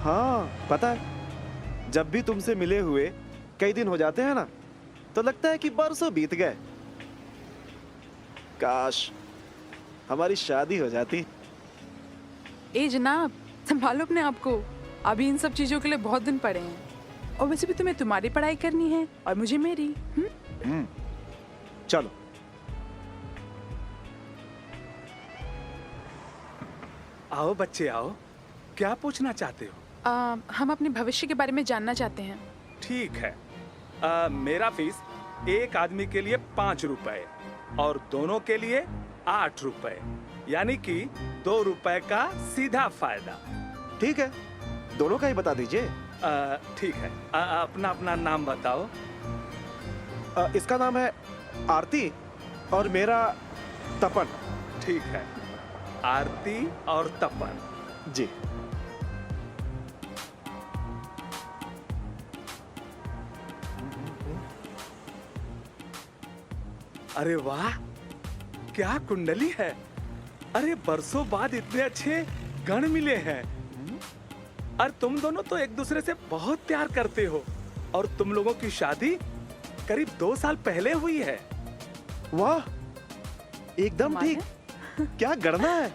हाँ पता है। जब भी तुमसे मिले हुए कई दिन हो जाते हैं ना, तो लगता है कि बरसों बीत गए। काश हमारी शादी हो जाती। ए जनाब, संभालो अपने आप को, अभी इन सब चीजों के लिए बहुत दिन पड़े हैं। और वैसे भी तुम्हें तुम्हारी पढ़ाई करनी है और मुझे मेरी। चलो। आओ बच्चे आओ, क्या पूछना चाहते हो? हम अपने भविष्य के बारे में जानना चाहते हैं। ठीक है। मेरा फीस एक आदमी के लिए 5 रुपए और दोनों के लिए 8 रुपए, यानी कि 2 रुपए का सीधा फायदा। ठीक है, दोनों का ही बता दीजिए। ठीक है, अपना अपना नाम बताओ। इसका नाम है आरती और मेरा तपन। ठीक है, आरती और तपन। जी। अरे वाह, क्या कुंडली है। अरे बरसों बाद इतने अच्छे गण मिले हैं। और तुम दोनों तो एक दूसरे से बहुत प्यार करते हो और तुम लोगों की शादी करीब 2 साल पहले हुई है। वाह, एकदम ठीक। क्या गणना है।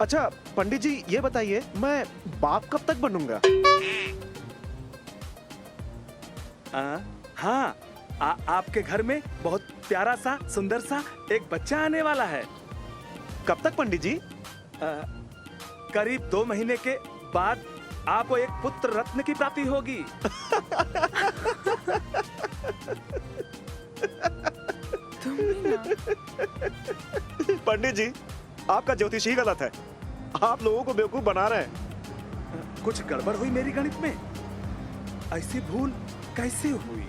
अच्छा पंडित जी, ये बताइए मैं बाप कब तक बनूंगा? हाँ, आपके घर में बहुत प्यारा सा सुंदर सा एक बच्चा आने वाला है। कब तक पंडित जी? करीब 2 महीने के बाद आपको एक पुत्र रत्न की प्राप्ति होगी। पंडित जी, आपका ज्योतिष ही गलत है। आप लोगों को बेवकूफ बना रहे हैं। कुछ गड़बड़ हुई मेरी गणित में? ऐसी भूल कैसे हुई?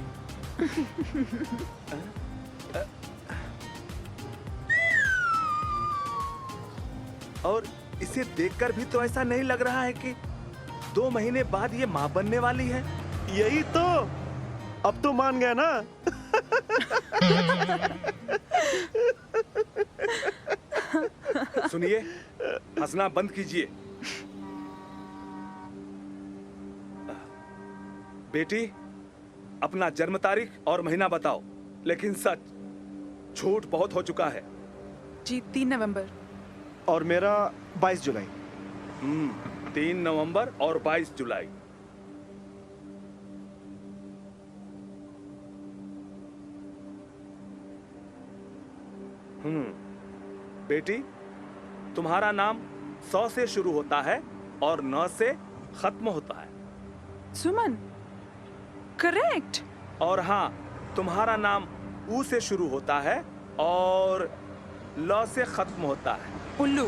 और इसे देखकर भी तो ऐसा नहीं लग रहा है कि 2 महीने बाद ये मां बनने वाली है। यही तो, अब तो मान गया ना। सुनिए, हंसना बंद कीजिए। बेटी, अपना जन्म तारीख और महीना बताओ, लेकिन सच, झूठ बहुत हो चुका है। जी 3 नवंबर। और मेरा 22 जुलाई। 3 नवंबर और 22 जुलाई। बेटी, तुम्हारा नाम 100 से शुरू होता है और 9 से खत्म होता है। सुमन, करेक्ट। और हाँ, तुम्हारा नाम ऊ से शुरू होता है और ल से खत्म होता है। उल्लू।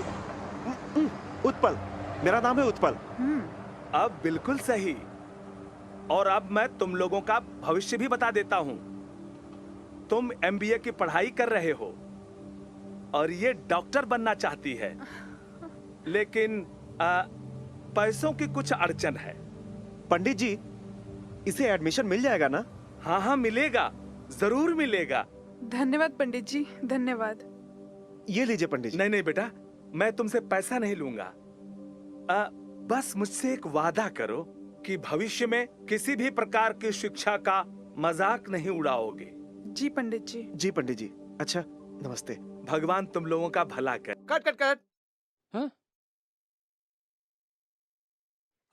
उत्पल, मेरा नाम है उत्पल। अब बिल्कुल सही। और अब मैं तुम लोगों का भविष्य भी बता देता हूं। तुम MBA की पढ़ाई कर रहे हो और ये डॉक्टर बनना चाहती है, लेकिन पैसों की कुछ अड़चन है। पंडित जी, इसे एडमिशन मिल जाएगा ना? हाँ हाँ, मिलेगा, जरूर मिलेगा। धन्यवाद पंडित जी, धन्यवाद। ये लीजिए पंडित जी। नहीं नहीं बेटा, मैं तुमसे पैसा नहीं लूंगा। बस मुझसे एक वादा करो कि भविष्य में किसी भी प्रकार की शिक्षा का मजाक नहीं उड़ाओगे। जी पंडित जी। जी पंडित जी। अच्छा, नमस्ते। भगवान तुम लोगों का भला कर। Cut cut cut. हाँ?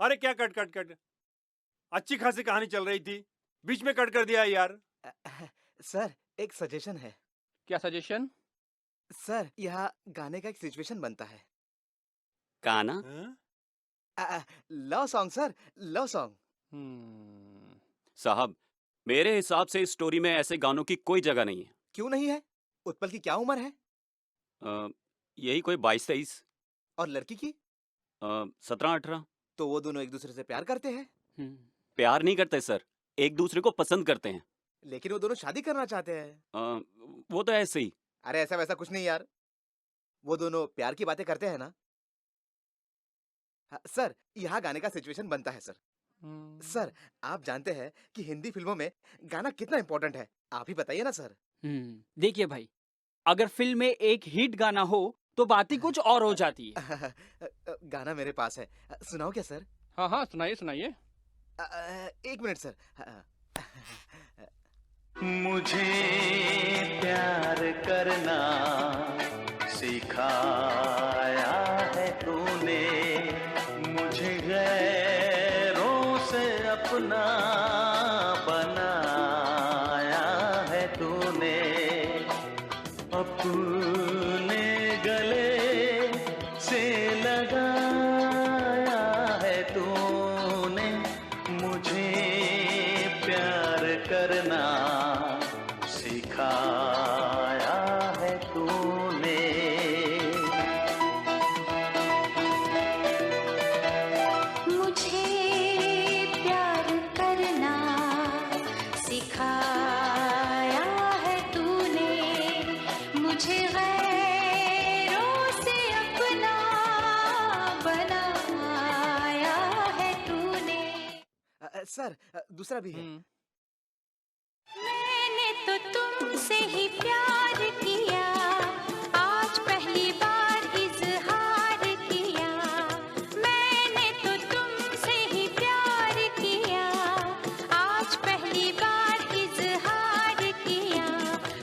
अरे क्या कट कट कट, अच्छी खासी कहानी चल रही थी, बीच में कट कर दिया यार। सर, एक सजेशन है। क्या सजेशन? सर, यहाँ गाने का एक सिचुएशन बनता है। गाना? Love song sir, love song. साहब, मेरे हिसाब से इस स्टोरी में ऐसे गानों की कोई जगह नहीं है। क्यों नहीं है? उत्पल की क्या उम्र है? यही कोई 22-23। और लड़की की? 17-18। तो वो दोनों एक दूसरे से प्यार करते हैं? प्यार नहीं करते सर, एक दूसरे को पसंद करते हैं। लेकिन वो दोनों शादी करना चाहते हैं। वो तो ऐसे ही। अरे ऐसा वैसा कुछ नहीं यार, वो दोनों प्यार की बातें करते हैं ना। सर, यहाँ गाने का सिचुएशन बनता है सर। सर, आप जानते हैं कि हिंदी फिल्मों में गाना कितना इम्पोर्टेंट है, आप ही बताइए ना सर। देखिए भाई, अगर फिल्म में एक हिट गाना हो तो बात ही कुछ और हो जाती है। गाना मेरे पास है, सुनाओ क्या सर? हाँ हाँ, सुनाइए सुनाइए। 1 मिनट सर। मुझे प्यार करना सिखाया है तूने, मुझे गैरों से अपना बनाया है तूने, अपने गले से लगाया है तूने, मुझे प्यार करना सिखाया है तूने। मुझे गैरों से अपना बनाया है तूने। सर दूसरा भी है। मैंने तो तुमसे ही प्यार किया, आज पहली बार इजहार किया। मैंने तो तुमसे ही प्यार किया, आज पहली बार इजहार किया।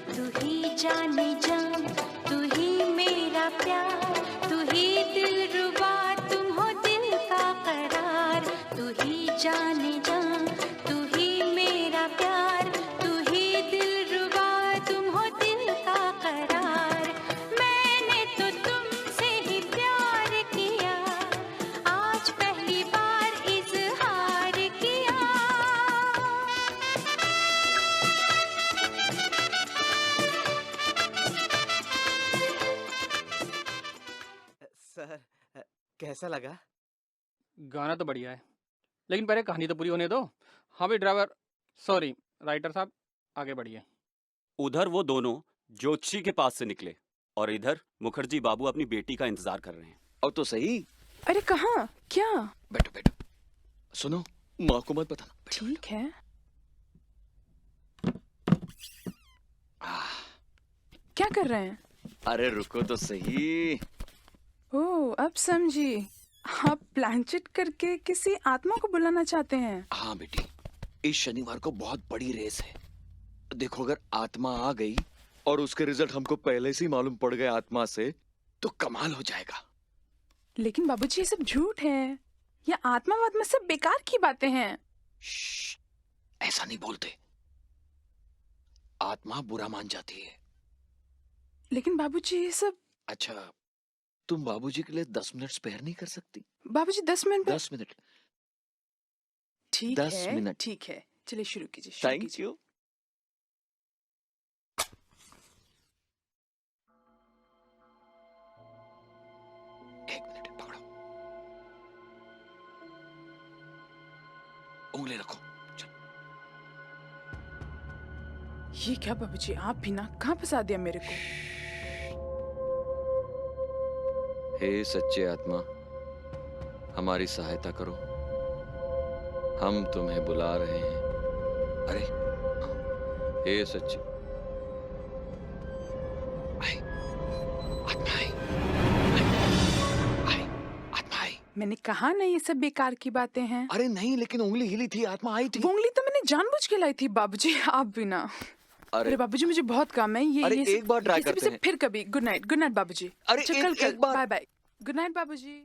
तू ही जाने जान, तू ही मेरा प्यार, तू ही दिलरुबा, तुम हो दिल का करार। तू ही जाने जान, तू ही मेरा प्यार, तू ही दिलरुबा, तुम हो दिल का करार। मैंने तो तुमसे ही प्यार किया, आज पहली बार इजहार किया। सर कैसा लगा? गाना तो बढ़िया है, लेकिन पहले कहानी तो पूरी होने दो। हाँ भाई ड्राइवर, सॉरी राइटर साहब, आगे बढ़िए। उधर वो दोनों ज्योतिषी के पास से निकले और इधर मुखर्जी बाबू अपनी बेटी का इंतजार कर रहे हैं। और तो सही। अरे कहाँ? क्या? बैठो बैठो, सुनो, माँ को मत बताना। ठीक है। क्या कर रहे हैं? अरे रुको तो सही। ओह, अब समझी। आप प्लानचेट करके किसी आत्मा को बुलाना चाहते हैं? हाँ बेटी, इस शनिवार को बहुत बड़ी रेस है। देखो, अगर आत्मा आ गई और उसके रिजल्ट हमको पहले से ही मालूम पड़ गए आत्मा से, तो कमाल हो जाएगा। लेकिन बाबूजी ये सब झूठ है, ये आत्मावाद में सब बेकार की बातें हैं। ऐसा नहीं बोलते, आत्मा बुरा मान जाती है। लेकिन बाबूजी ये सब। अच्छा, तुम बाबूजी के लिए 10 मिनट स्पेयर नहीं कर सकती? बाबूजी 10 मिनट? 10 मिनट। ठीक 10 है, मिनट। ठीक है, चलिए शुरू कीजिए। Thank you. एक मिनट पकड़ो, उंगली रखो। ये क्या बाबूजी, आप भी ना, कहाँ फंसा दिया मेरे को? हे सच्चे आत्मा, हमारी सहायता करो, हम तुम्हें बुला रहे हैं। अरे हे सच्चे, आई, आत्मा आई, आत्मा आई। मैंने कहा ना ये सब बेकार की बातें हैं। अरे नहीं, लेकिन उंगली हिली थी, आत्मा आई थी। वो उंगली तो मैंने जानबूझ के लाई थी बाबूजी, आप भी ना। अरे बाबूजी, मुझे बहुत काम है। ये अरे ये एक बार ट्राई करते हैं। फिर कभी। गुड नाइट बाबूजी। अरे एक बार। Bye bye. गुड नाइट बाबूजी।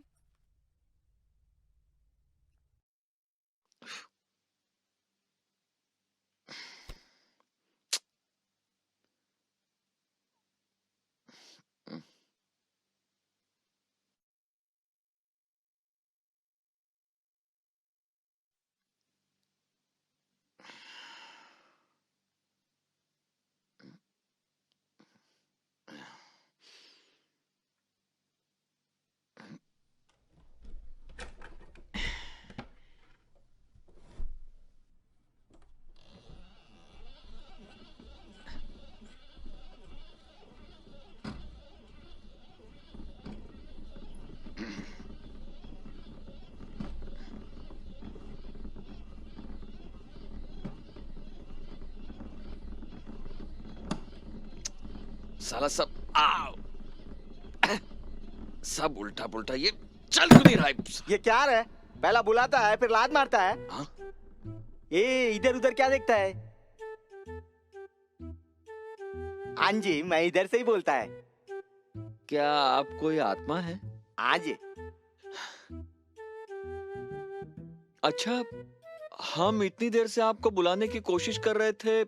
साला सब सब उल्टा पुल्टा, ये चल क्यों नहीं रहा है? ये क्या है? पहला बुलाता है फिर लात मारता है। हाँ? ये इधर उधर क्या देखता है? हाँ जी, मैं इधर से ही बोलता है। क्या आप कोई आत्मा है? हाँ जी। अच्छा, हम इतनी देर से आपको बुलाने की कोशिश कर रहे थे,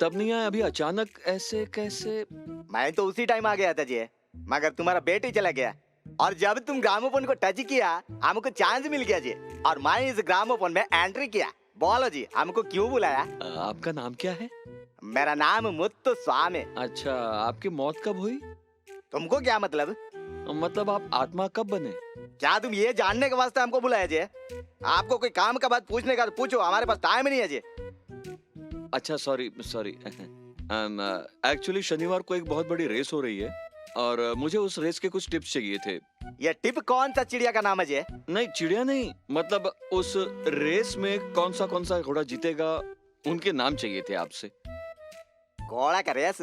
तब नहीं आए? अभी अचानक ऐसे कैसे? मैं तो उसी टाइम आ गया था जी, मगर तुम्हारा बेटी चला गया। और जब तुम ग्रामोफोन को टच किया, हमको चांस मिल गया जी, और मैं इस ग्रामोफोन में एंट्री किया। बोलो जी, हमको क्यों बुलाया? आपका नाम क्या है? मेरा नाम मुत्तु स्वामी। अच्छा, आपकी मौत कब हुई? तुमको क्या मतलब? मतलब आप आत्मा कब बने? क्या तुम ये जानने के वास्ते हमको बुलाया जी? आपको कोई काम का बात पूछने का तो पूछो, हमारे पास टाइम नहीं है जी। अच्छा सॉरी। एक्चुअली शनिवार को एक बहुत बड़ी रेस हो रही है और मुझे उस रेस के कुछ टिप्स चाहिए थे। ये टिप कौन सा चिड़िया का नाम है जी? नहीं चिड़िया नहीं, मतलब उस रेस में कौन सा घोड़ा जीतेगा उनके नाम चाहिए थे आपसे। घोड़ा का रेस?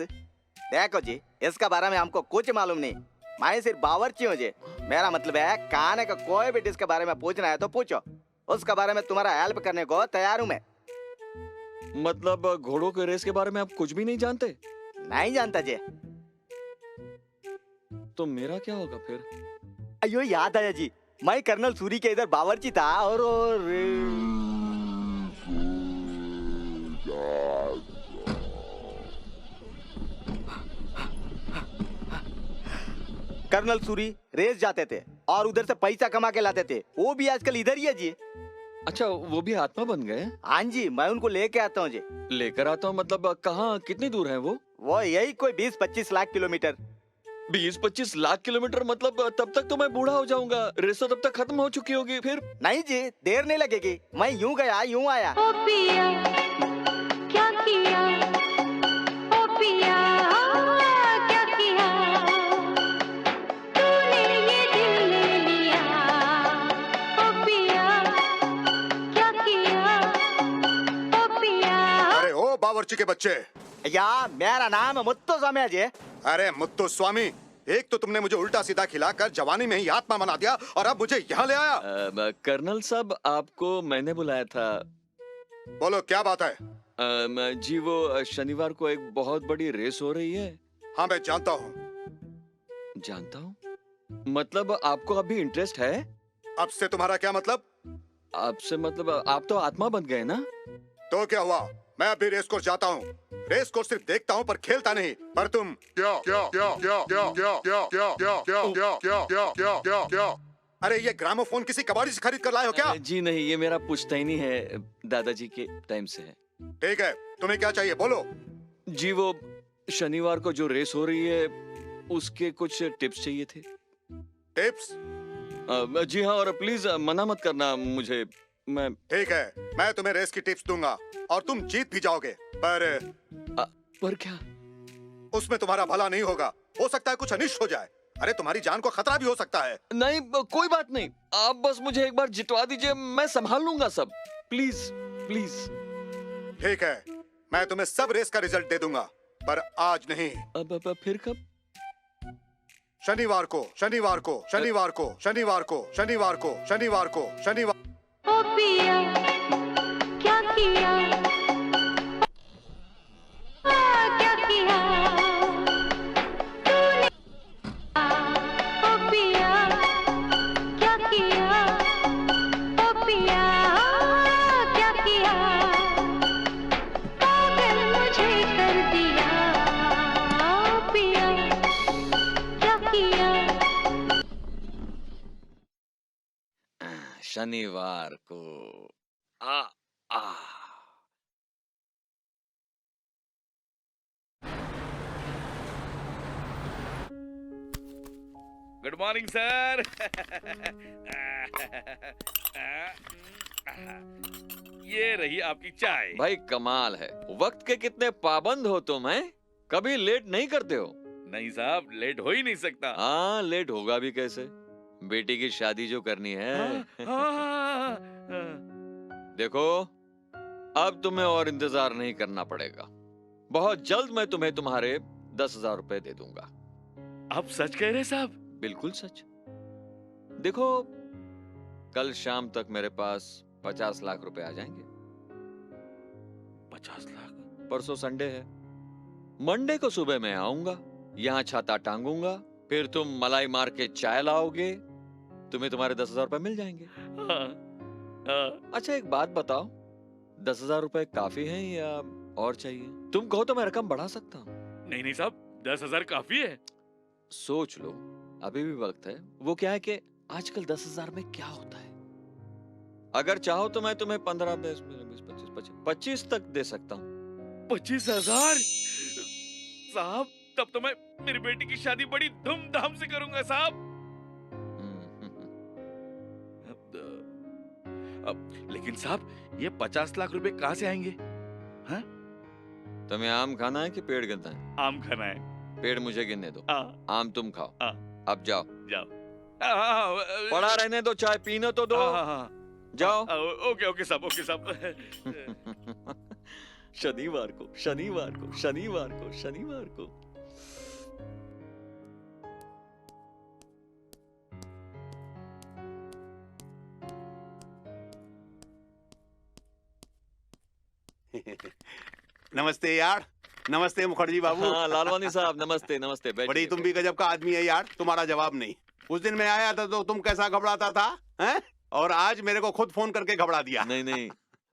देखो जी, इसका बारे में हमको कुछ मालूम नहीं। मैं सिर्फ बावर्ची हूँ जी। मेरा मतलब है खाने का कोई भी डिश के बारे में पूछना है तो पूछो, उसके बारे में तुम्हारा हेल्प करने को तैयार हूँ मैं। मतलब घोड़ों के रेस के बारे में आप कुछ भी नहीं जानते? नहीं जानता जी। तो मेरा क्या होगा फिर? अयो याद आया जी, मैं कर्नल सूरी के इधर बावर्ची था और कर्नल सूरी रेस जाते थे और उधर से पैसा कमा के लाते थे। वो भी आजकल इधर ही है जी। अच्छा, वो भी आत्मा बन गए? हाँ जी, मैं उनको लेके आता हूँ जी। लेकर आता हूँ मतलब कहाँ, कितनी दूर है वो? वो यही कोई 20-25 लाख किलोमीटर। 20-25 लाख किलोमीटर? मतलब तब तक तो मैं बूढ़ा हो जाऊंगा, रेस तो तब तक खत्म हो चुकी होगी। फिर नहीं जी, देर नहीं लगेगी। मैं यूं गया यूं आया। ओ पिया क्या किया, ओ पिया क्या किया, तूने ये दिल ले लिया, ओ पिया क्या किया, ओ पिया। अरे ओ बावर्ची के बच्चे। या मेरा नाम है मुत्तु स्वामी जी। अरे मुत्तु स्वामी, एक तो तुमने मुझे उल्टा सीधा खिलाकर जवानी में ही आत्मा बना दिया और अब मुझे यहाँ ले आया। कर्नल साहब, आपको मैंने बुलाया था। बोलो क्या बात है? जी वो शनिवार को एक बहुत बड़ी रेस हो रही है। हाँ मैं जानता हूँ। जानता हूँ? मतलब आपको अभी इंटरेस्ट है? अब से तुम्हारा क्या मतलब? आपसे मतलब आप तो आत्मा बन गए ना? तो क्या हुआ, मैं अभी रेस कोर्स जाता हूँ। रेस कोर्स सिर्फ देखता हूँ पर खेलता नहीं। पर तुम क्या क्या क्या क्या क्या क्या क्या क्या क्या क्या क्या क्या क्या क्या क्या? अरे ये ग्रामोफोन किसी कबाड़ी से खरीद कर लाए हो क्या? जी नहीं, ये मेरा पुश्तैनी है, दादाजी के टाइम से है। ठीक है, तुम्हें क्या चाहिए बोलो। जी वो शनिवार को जो रेस हो रही है उसके कुछ टिप्स चाहिए थे। टिप्स? जी हाँ, और प्लीज मना मत करना मुझे। मैं ठीक है, मैं तुम्हें रेस की टिप्स दूंगा और तुम जीत भी जाओगे। पर क्या? उसमें तुम्हारा भला नहीं होगा, हो सकता है कुछ अनिष्ट हो जाए। अरे तुम्हारी जान को खतरा भी हो सकता है। नहीं कोई बात नहीं, आप बस मुझे एक बार जितवा दीजिए, मैं संभाल लूंगा सब। Please please. ठीक है, मैं तुम्हें सब रेस का रिजल्ट दे दूंगा, पर आज नहीं। अब फिर कब? शनिवार को, शनिवार को, शनिवार को, शनिवार को, शनिवार को, शनिवार को, शनिवार। ओ पिया क्या किया, क्या किया तूने, ओ पिया क्या किया, ओ पिया क्या किया, पागल मुझे कर दिया, ओ पिया क्या किया। शनिवार को गुड मॉर्निंग सर। ये रही आपकी चाय। भाई कमाल है, वक्त के कितने पाबंद हो तुम हैं? कभी लेट नहीं करते हो? नहीं साहब, लेट हो ही नहीं सकता। हाँ, लेट होगा भी कैसे? बेटी की शादी जो करनी है। देखो, अब तुम्हें और इंतजार नहीं करना पड़ेगा। बहुत जल्द मैं तुम्हें तुम्हारे 10,000 रुपए दे दूंगा। आप सच कह रहे साहब? बिल्कुल सच। देखो, कल शाम तक मेरे पास 50 लाख रुपए आ जाएंगे। 50 लाख? परसों संडे है, मंडे को सुबह मैं आऊंगा, यहाँ छाता टांगूंगा, फिर तुम मलाई मार के चाय लाओगे, तुम्हें तुम्हारे 10,000 रुपए मिल जाएंगे। अच्छा एक बात बताओ, 10,000 रुपए काफी हैं या और चाहिए? तुम कहो तो मैं रकम बढ़ा सकता हूँ। नहीं नहीं साहब, 10,000 काफी है। सोच लो, अभी भी वक्त है। वो क्या है कि आजकल 10,000 में क्या होता है। अगर चाहो तो मैं तुम्हें 15, 20, 25 तक दे सकता हूँ। 25,000? साहब तब तो मैं मेरी बेटी की शादी बड़ी धूमधाम से करूंगा साहब। लेकिन साहब, ये 50 लाख रुपए कहाँ से आएंगे? हाँ? तुम्हें आम खाना है कि पेड़ गिनना है? आम खाना है। पेड़ मुझे गिनने दो, आम तुम खाओ। अब जाओ। जाओ। पड़ा रहने दो, चाय पीने तो दो। जाओ। ओके ओके सब, ओके सब। शनिवार को, शनिवार को, शनिवार को, शनिवार को। नमस्ते यार। नमस्ते मुखर्जी बाबू। हाँ लालवानी साहब, नमस्ते नमस्ते। बड़ी तुम भी गजब का आदमी है यार, तुम्हारा जवाब नहीं। उस दिन मैं आया था तो तुम कैसा घबराता था, हैं? और आज मेरे को खुद फोन करके घबरा दिया। नहीं नहीं,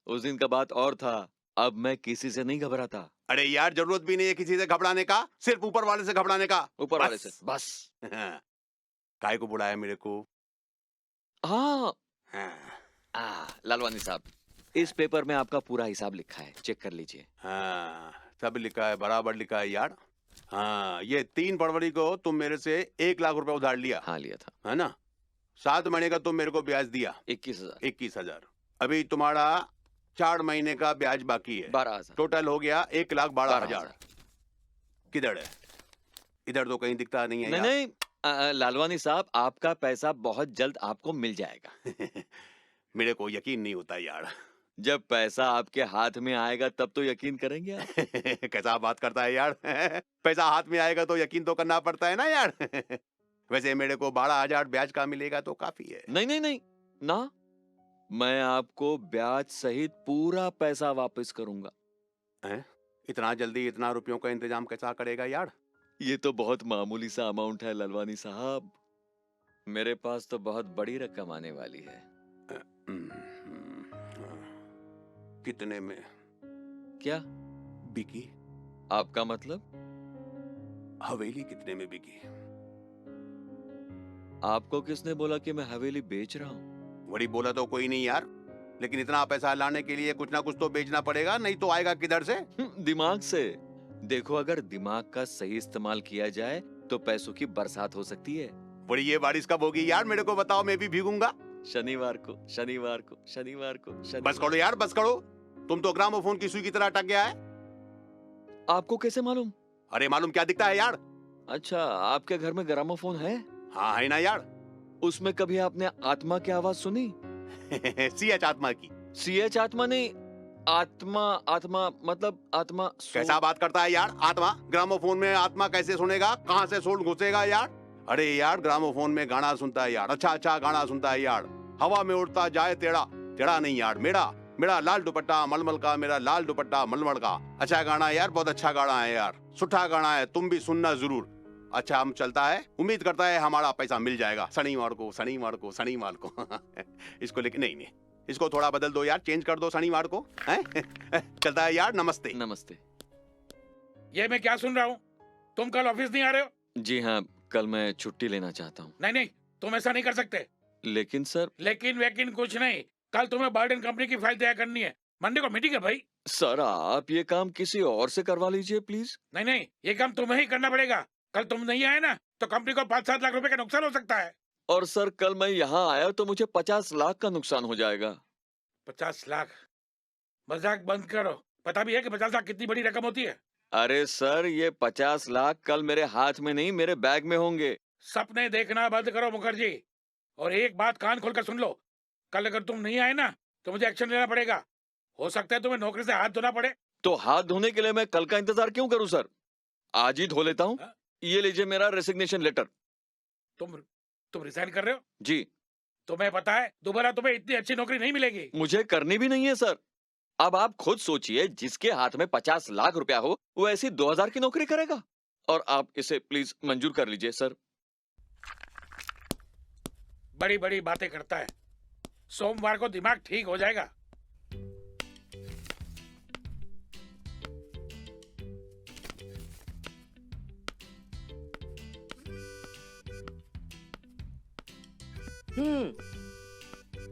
उस दिन का बात और था, अब मैं किसी से नहीं घबराता। अरे यार जरूरत भी नहीं है किसी से घबराने का, सिर्फ ऊपर वाले से घबराने का। ऊपर वाले से बस। काय को बुलाया मेरे को? हाँ लालवानी साहब, इस पेपर में आपका पूरा हिसाब लिखा है, चेक कर लीजिए। हाँ सब लिखा है, बराबर लिखा है यार। हाँ ये 3 फरवरी को तुम मेरे से 1 लाख रुपए उधार लिया। हाँ लिया था। है ना? 7 महीने का तुम मेरे को ब्याज दिया 21,000। अभी तुम्हारा 4 महीने का ब्याज बाकी है 12,000। टोटल हो गया 1,12,000। किधर है? इधर तो कहीं दिखता नहीं है। नहीं नहीं लालवानी साहब, आपका पैसा बहुत जल्द आपको मिल जाएगा। मेरे को यकीन नहीं होता यार। जब पैसा आपके हाथ में आएगा तब तो यकीन करेंगे आप। कैसा बात करता है यार। पैसा हाथ में आएगा तो यकीन तो करना पड़ता है ना यार। वैसे मेरे को 12,000 ब्याज का मिलेगा तो काफी है। नहीं नहीं नहीं ना, मैं आपको ब्याज सहित पूरा पैसा वापस करूंगा। इतना जल्दी इतना रुपयों का इंतजाम कैसा करेगा यार? ये तो बहुत मामूली सा अमाउंट है लालवानी साहब, मेरे पास तो बहुत बड़ी रकम आने वाली है। कितने में? क्या बिकी? आपका मतलब? हवेली कितने में बिकी? आपको किसने बोला कि मैं हवेली बेच रहा हूँ? वही बोला तो कोई नहीं यार, लेकिन इतना पैसा लाने के लिए कुछ ना कुछ तो बेचना पड़ेगा, नहीं तो आएगा किधर से? दिमाग से। देखो अगर दिमाग का सही इस्तेमाल किया जाए तो पैसों की बरसात हो सकती है। बड़ी ये बारिश कब होगी यार, मेरे को बताओ, मैं भी भीगूंगा। शनिवार को, शनिवार को, शनिवार को, शनिवार। बस करो यार बस करो, तुम तो ग्रामोफोन की सुई की तरह अटक गया है। आपको कैसे मालूम? अरे मालूम क्या दिखता है यार? अच्छा, आपके घर में ग्रामोफोन है? हाँ है ना यार। उसमें कभी आपने आत्मा की आवाज सुनी? सीएच आत्मा की? सीएच आत्मा नहीं, आत्मा आत्मा मतलब आत्मा। कैसा बात करता है यार? आत्मा? ग्रामोफोन में आत्मा कैसे सुनेगा? कहाँ से सोल घुसेगा यार? अरे यार ग्रामोफोन में गाना सुनता है यार, अच्छा अच्छा गाना सुनता है यार। हवा में उड़ता जाए टेढ़ा, टेढ़ा नहीं यार, मेरा मेरा लाल दुपट्टा मलमल का, मेरा लाल दुपट्टा मलमल का। अच्छा गाना है यार, बहुत अच्छा गाना है यार, सुठा गाना है, तुम भी सुनना जरूर। अच्छा हम चलता है, उम्मीद करता है हमारा पैसा मिल जाएगा शनिवार को, शनिवार को, शनिवार को। इसको लेकिन नहीं, इसको थोड़ा बदल दो यार, चेंज कर दो शनिवार को। चलता है यार, नमस्ते। नमस्ते। ये मैं क्या सुन रहा हूँ? तुम कल ऑफिस नहीं आ रहे हो? जी हाँ, कल मैं छुट्टी लेना चाहता हूँ। नहीं नहीं, तुम ऐसा नहीं कर सकते। लेकिन सर। लेकिन वेकिन कुछ नहीं, कल तुम्हें बर्डन कंपनी की फाइल तैयार करनी है। मंडे को मीटिंग है भाई। सर आप ये काम किसी और से करवा लीजिए प्लीज। नहीं नहीं, ये काम तुम्हें ही करना पड़ेगा। कल तुम नहीं आए ना तो कंपनी को 5-7 लाख रुपए का नुकसान हो सकता है। और सर कल मैं यहाँ आया तो मुझे 50 लाख का नुकसान हो जाएगा। 50 लाख? मजाक बंद करो, पता भी है कि 50 लाख कितनी बड़ी रकम होती है। अरे सर ये 50 लाख कल मेरे हाथ में नहीं, मेरे बैग में होंगे। सपने देखना बंद करो मुखर्जी, और एक बात कान खोलकर सुन लो, कल अगर तुम नहीं आए ना तो मुझे एक्शन लेना पड़ेगा। हो सकता है तुम्हें नौकरी से हाथ धोना पड़े। तो हाथ धोने के लिए मैं कल का इंतजार क्यों करूं सर? आज ही धो लेता हूं। ये लीजिए मेरा रेसिग्नेशन लेटर। तुम रिजाइन कर रहे हो? जी। तुम्हें पता है दोबारा तुम्हें इतनी अच्छी नौकरी नहीं मिलेगी। मुझे करनी भी नहीं है सर। अब आप खुद सोचिए, जिसके हाथ में 50 लाख रुपया हो वो ऐसी 2000 की नौकरी करेगा। और आप इसे प्लीज मंजूर कर लीजिए सर। बड़ी बड़ी बातें करता है, सोमवार को दिमाग ठीक हो जाएगा।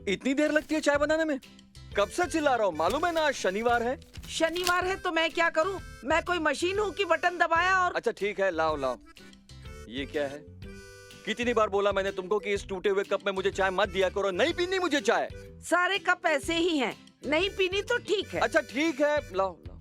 इतनी देर लगती है चाय बनाने में? कब से चिल्ला रहा हूँ, मालूम है ना आज शनिवार है। शनिवार है तो मैं क्या करूं? मैं कोई मशीन हूँ कि बटन दबाया और। अच्छा ठीक है, लाओ लाओ। ये क्या है? कितनी बार बोला मैंने तुमको कि इस टूटे हुए कप में मुझे चाय मत दिया करो, नहीं पीनी मुझे चाय। सारे कप ऐसे ही हैं, नहीं पीनी तो ठीक है। अच्छा ठीक है, लाओ लाओ।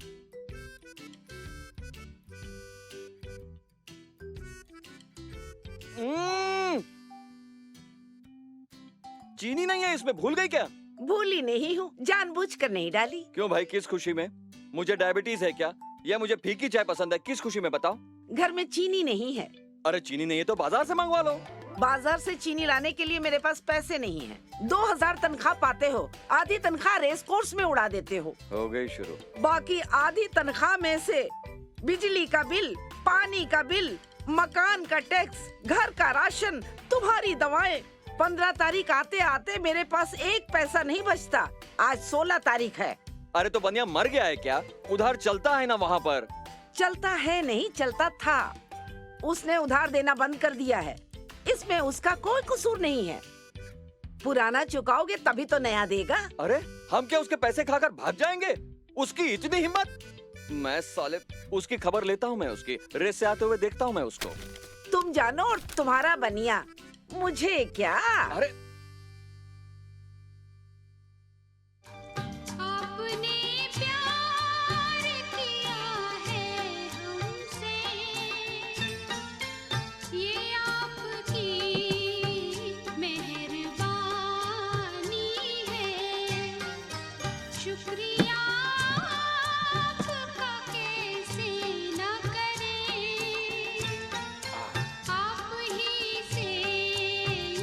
चीनी नहीं है इसमें, भूल गई क्या? भूली नहीं हूँ, जानबूझकर नहीं डाली। क्यों भाई, किस खुशी में? मुझे डायबिटीज है क्या, या मुझे फीकी चाय पसंद है? किस खुशी में बताओ। घर में चीनी नहीं है। अरे चीनी नहीं है तो बाजार से मंगवा लो। बाजार से चीनी लाने के लिए मेरे पास पैसे नहीं है। 2000 तनख्वाह पाते हो, आधी तनख्वाह रेस कोर्स में उड़ा देते हो। हो गई शुरू। बाकी आधी तनख्वाह में से बिजली का बिल, पानी का बिल, मकान का टैक्स, घर का राशन, तुम्हारी दवाएं। 15 तारीख आते आते मेरे पास एक पैसा नहीं बचता। आज 16 तारीख है। अरे तो बनिया मर गया है क्या? उधार चलता है ना वहाँ पर? चलता है नहीं, चलता था। उसने उधार देना बंद कर दिया है। इसमें उसका कोई कसूर नहीं है। पुराना चुकाओगे तभी तो नया देगा। अरे हम क्या उसके पैसे खाकर भाग जाएंगे? उसकी इतनी हिम्मत! मैं साले उसकी खबर लेता हूँ, मैं उसकी रेस से आते हुए देखता हूँ मैं उसको। तुम जानो और तुम्हारा बनिया, मुझे क्या? अरे आपने प्यार किया है हमसे, ये आपकी मेहरबानी है। शुक्रिया आपका कैसे न करें, आप ही से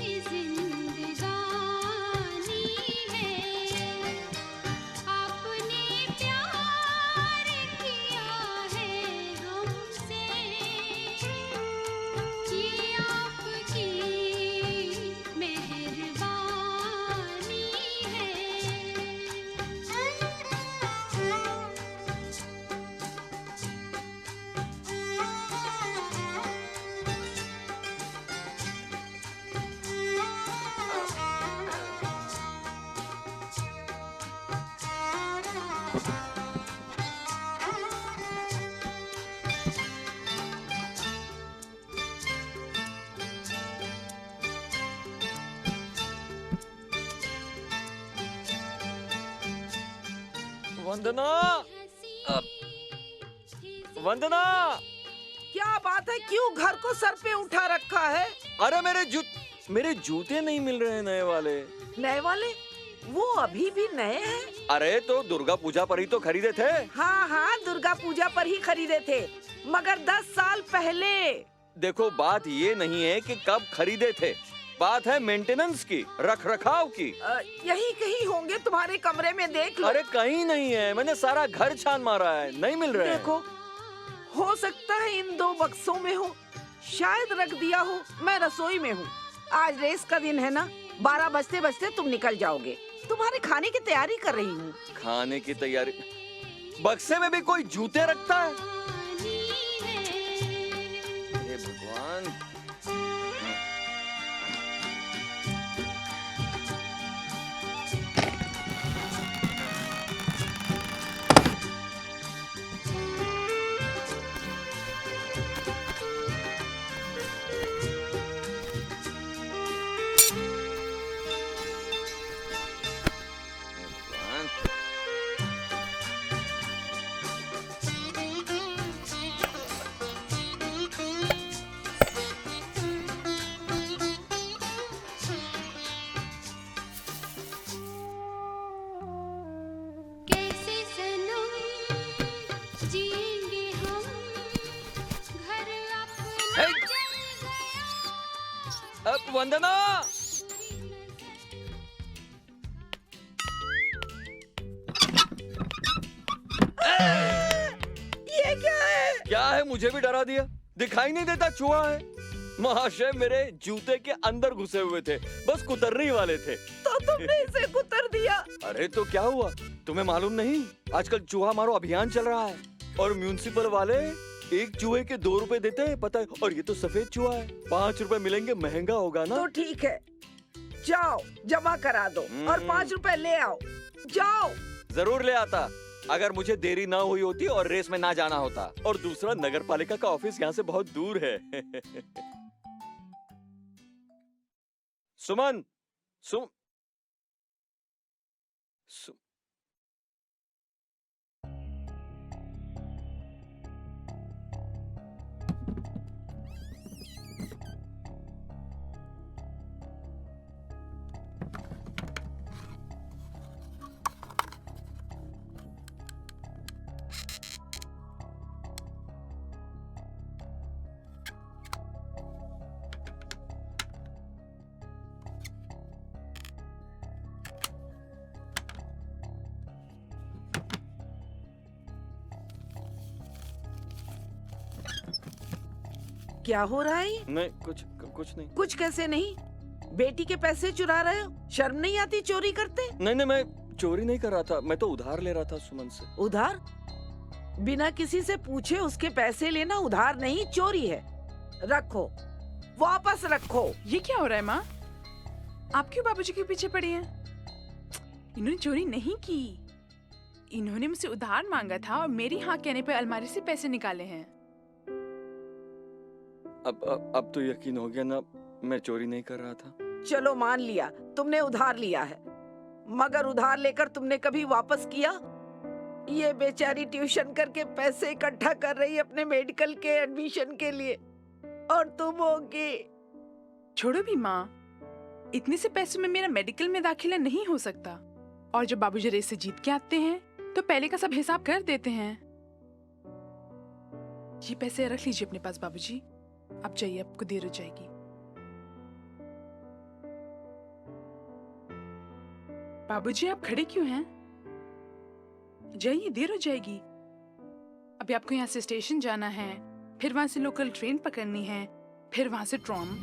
ये जिंदगानी है। आपने प्यार किया है हमसे, ये आपकी मेहरबानी वंदना, वंदना, क्या बात है? क्यों घर को सर पे उठा रखा है? अरे मेरे जूते नहीं मिल रहे हैं नए वाले। नए वाले? वो अभी भी नए हैं? अरे तो दुर्गा पूजा पर ही तो खरीदे थे। हाँ हाँ, दुर्गा पूजा पर ही खरीदे थे, मगर 10 साल पहले। देखो बात ये नहीं है कि कब खरीदे थे, बात है मेंटेनेंस की, रख रखाव की। यही कहीं होंगे, तुम्हारे कमरे में देख लो। अरे कहीं नहीं है, मैंने सारा घर छान मारा है, नहीं मिल रहे हैं। देखो, हो सकता है इन 2 बक्सों में हो, शायद रख दिया हो। मैं रसोई में हूँ। आज रेस का दिन है ना, 12 बजते बजते तुम निकल जाओगे। तुम्हारे खाने की तैयारी कर रही हूँ। खाने की तैयारी? बक्से में भी कोई जूते रखता है? हे भगवान। कैसे सनम जिएंगे हम, घर अपना जल गया। वंदना, ये क्या है? क्या है? मुझे भी डरा दिया। दिखाई नहीं देता चूहा है। महाशय मेरे जूते के अंदर घुसे हुए थे, बस कुतरने ही वाले थे। तो तुमने इसे कुतर दिया? अरे तो क्या हुआ, तुम्हें मालूम नहीं? आजकल चूहा मारो अभियान चल रहा है और म्यूनिसिपल वाले एक चूहे के 2 रुपए देते हैं, पता है? और ये तो सफेद चूहा है, 5 रुपए मिलेंगे, महंगा होगा ना? तो ठीक है, जाओ जमा करा दो और 5 रुपए ले आओ। जाओ। जरूर ले आता, अगर मुझे देरी ना हुई होती और रेस में ना जाना होता। और दूसरा, नगर पालिका का ऑफिस यहाँ से बहुत दूर है। सुमन, क्या हो रहा है ये? नहीं कुछ नहीं। कुछ कैसे नहीं? बेटी के पैसे चुरा रहे हो? शर्म नहीं आती चोरी करते? नहीं मैं चोरी नहीं कर रहा था, मैं तो उधार ले रहा था सुमन से। उधार? बिना किसी से पूछे उसके पैसे लेना उधार नहीं, चोरी है। रखो, वापस रखो। ये क्या हो रहा है माँ? आप क्यों बाबूजी के पीछे पड़ी हैं? इन्होंने चोरी नहीं की, इन्होंने मुझसे उधार मांगा था और मेरी हाँ कहने पे अलमारी से पैसे निकाले हैं। अब तो यकीन हो गया ना, मैं चोरी नहीं कर रहा था। चलो मान लिया तुमने उधार लिया है, मगर उधार लेकर तुमने कभी वापस किया? ये बेचारी ट्यूशन करके पैसे इकट्ठा कर रही है अपने मेडिकल के एडमिशन के लिए, और तुम होगी। छोड़ो भी माँ, इतने से पैसों में मेरा मेडिकल में दाखिला नहीं हो सकता, और जब बाबूजी रेस से जीत के आते हैं तो पहले का सब हिसाब कर देते हैं। ये पैसे रख लीजिए अपने पास बाबूजी, अब जाइए, आपको देर हो जाएगी। बाबूजी आप खड़े क्यों हैं? जाइए, देर हो जाएगी। अभी आपको यहाँ से स्टेशन जाना है, फिर वहां से लोकल ट्रेन पकड़नी है, फिर वहां से ट्रॉम।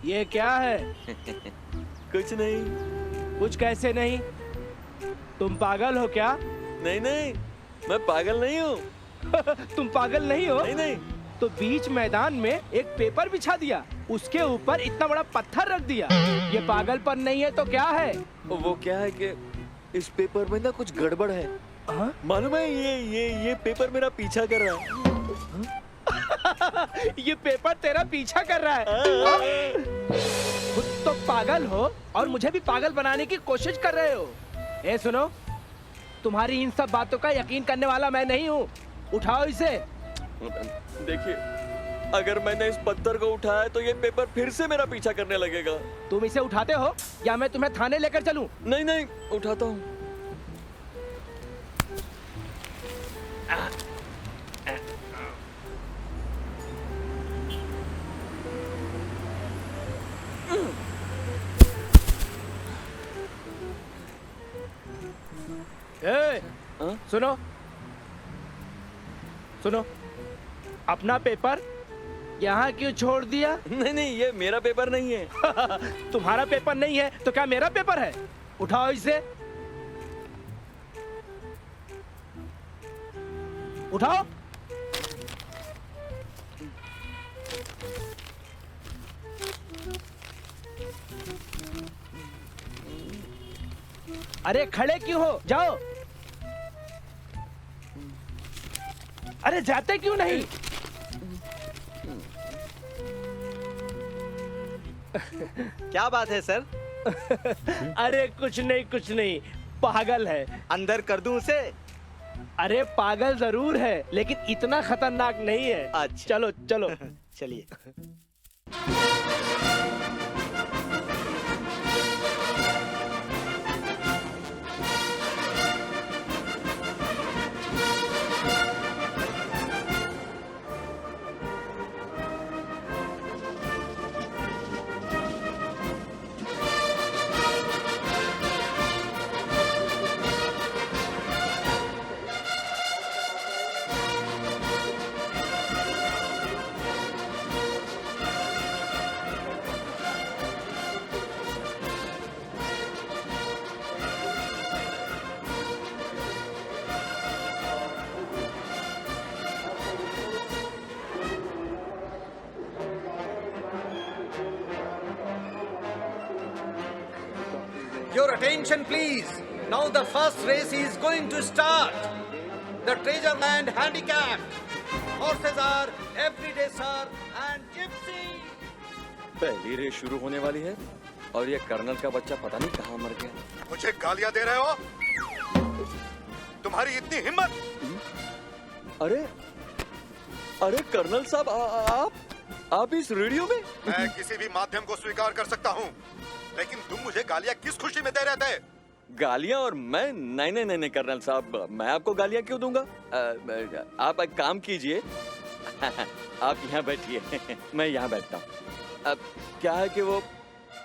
ये क्या है? कुछ नहीं। कुछ कैसे नहीं? तुम पागल हो क्या? नहीं मैं पागल नहीं हूँ। तुम पागल नहीं हो? नहीं। तो बीच मैदान में एक पेपर बिछा दिया, उसके ऊपर इतना बड़ा पत्थर रख दिया, ये पागलपन नहीं है तो क्या है? वो क्या है कि इस पेपर में ना कुछ गड़बड़ है। मालूम है, ये पेपर मेरा पीछा कर रहा है। ये पेपर तेरा पीछा कर रहा है। खुद तो पागल हो और मुझे भी पागल बनाने की कोशिश कर रहे हो। ए सुनो, तुम्हारी इन सब बातों का यकीन करने वाला मैं नहीं हूँ। उठाओ इसे। देखिए, अगर मैंने इस पत्थर को उठाया तो ये पेपर फिर से मेरा पीछा करने लगेगा। तुम इसे उठाते हो या मैं तुम्हें थाने लेकर चलूं? नहीं, उठाता हूँ। सुनो, अपना पेपर यहाँ क्यों छोड़ दिया? नहीं, ये मेरा पेपर नहीं है। तुम्हारा पेपर नहीं है तो क्या मेरा पेपर है? उठाओ इसे। उठाओ। अरे खड़े क्यों हो, जाओ। अरे जाते क्यों नहीं? क्या बात है सर? अरे कुछ नहीं, पागल है। अंदर कर दूं उसे? अरे पागल जरूर है, लेकिन इतना खतरनाक नहीं है। अच्छा चलो चलो। चलिए। Your attention please. Now the first race is going to start. The Treasureland Handicap. Horses are Everyday Sir and Gypsy. पहली रेस शुरू होने वाली है और ये कर्नल का बच्चा पता नहीं कहाँ मर गया। मुझे गालियां दे रहे हो? तुम्हारी इतनी हिम्मत? अरे अरे कर्नल साहब, आप इस रेडियो में? मैं किसी भी माध्यम को स्वीकार कर सकता हूँ, लेकिन तुम मुझे गालियां किस खुशी में दे रहे थे? गालियां और मैं? नहीं कर्नल साहब, मैं आपको गालियां क्यों दूंगा? आप एक काम कीजिए, आप यहाँ बैठिए, मैं यहाँ बैठता हूँ। अब क्या है कि वो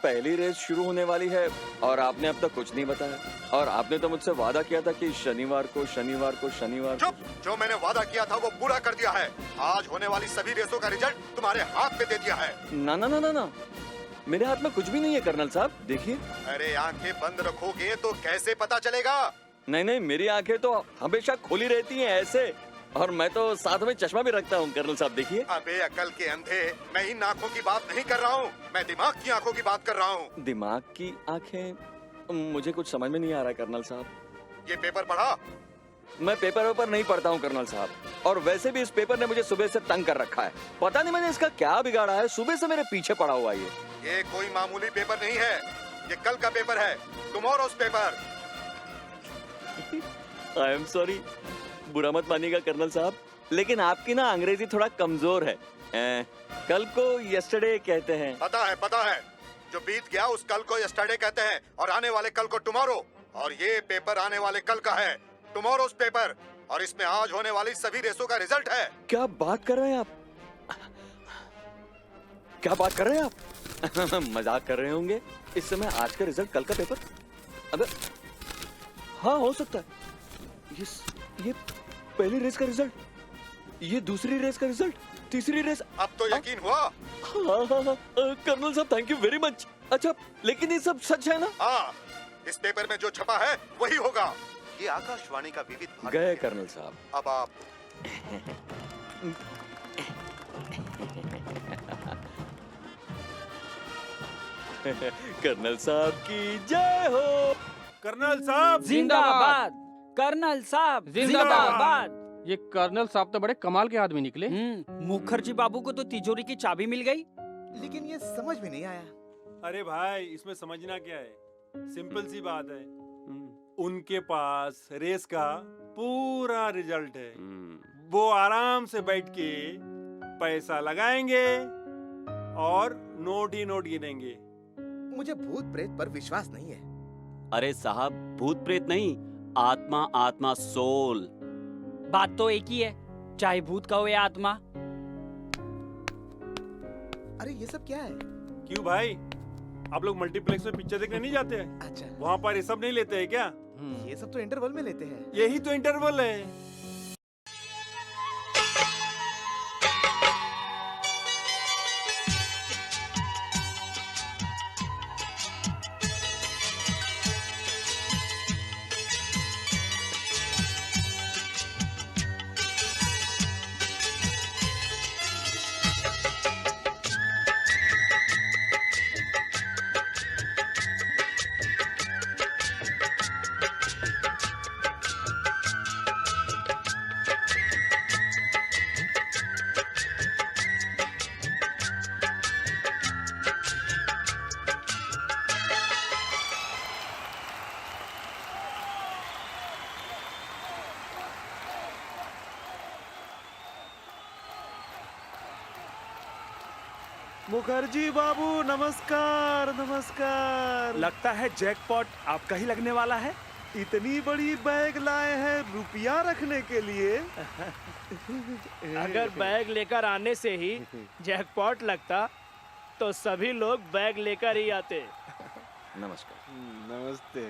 पहली रेस शुरू होने वाली है और आपने अब तक कुछ नहीं बताया, और आपने तो मुझसे वादा किया था कि शनिवार को। चुप! जो मैंने वादा किया था वो पूरा कर दिया है। आज होने वाली सभी रेसों का रिजल्ट तुम्हारे हाथ में दे दिया है। ना, मेरे हाथ में कुछ भी नहीं है कर्नल साहब, देखिए। अरे आंखें बंद रखोगे तो कैसे पता चलेगा? नहीं, मेरी आंखें तो हमेशा खुली रहती हैं ऐसे, और मैं तो साथ में चश्मा भी रखता हूँ कर्नल साहब, देखिए। अबे अकल के अंधे, मैं इन आंखों की बात नहीं कर रहा हूँ, मैं दिमाग की आंखों की बात कर रहा हूँ। दिमाग की आंखें? मुझे कुछ समझ में नहीं आ रहा कर्नल साहब। ये पेपर पढ़ा? मैं पेपर नहीं पढ़ता हूँ कर्नल साहब, और वैसे भी इस पेपर ने मुझे सुबह से तंग कर रखा है। पता नहीं मैंने इसका क्या बिगाड़ा है, सुबह से मेरे पीछे पड़ा हुआ है ये कोई मामूली पेपर नहीं है, ये कल का पेपर है, tomorrow's paper. I am sorry, बुरा मत मानिएगा कर्नल साहब, लेकिन आपकी ना अंग्रेजी थोड़ा कमजोर है। कल को यस्टरडे कहते हैं। पता है, जो बीत गया उस कल को यस्टरडे कहते हैं, और आने वाले कल को टुमारो। और ये पेपर आने वाले कल का है, टुमारोज पेपर, और इसमें आज होने वाली सभी रेसों का रिजल्ट है। क्या बात कर रहे हैं आप? मजाक कर रहे होंगे। इस समय आज का रिजल्ट कल का पेपर? अबे हाँ, हो सकता है। ये पहली रेस का रिजल्ट, ये दूसरी रेस का रिजल्ट, तीसरी रेस। अब तो यकीन हुआ? हाँ, कर्नल साहब थैंक यू वेरी मच। अच्छा, लेकिन ये सब सच है ना? हाँ, इस पेपर में जो छपा है वही होगा। ये आकाशवाणी का विविध भारत गए कर्नल साहब। अब आप कर्नल साहब की जय हो। कर्नल साहब जिंदाबाद। कर्नल साहब जिंदाबाद। ये कर्नल साहब तो बड़े कमाल के आदमी निकले। मुखर्जी बाबू को तो तिजोरी की चाबी मिल गई, लेकिन ये समझ में नहीं आया। अरे भाई, इसमें समझना क्या है, सिंपल सी बात है। उनके पास रेस का पूरा रिजल्ट है, वो आराम से बैठ के पैसा लगाएंगे और नोट ही नोट गिनेंगे। मुझे भूत प्रेत पर विश्वास नहीं है। अरे साहब, भूत प्रेत नहीं, आत्मा सोल। बात तो एक ही है, चाहे भूत का हो या आत्मा। अरे ये सब क्या है? क्यों भाई, आप लोग मल्टीप्लेक्स में पिक्चर देखने नहीं जाते हैं? अच्छा, वहाँ पर ये सब नहीं लेते हैं क्या? ये सब तो इंटरवल में लेते हैं। यही तो इंटरवल है। मुखर्जी बाबू नमस्कार नमस्कार। लगता है जैकपॉट आपका ही लगने वाला है। इतनी बड़ी बैग लाए हैं रुपया रखने के लिए। अगर बैग लेकर आने से ही जैकपॉट लगता तो सभी लोग बैग लेकर ही आते। नमस्कार। नमस्ते।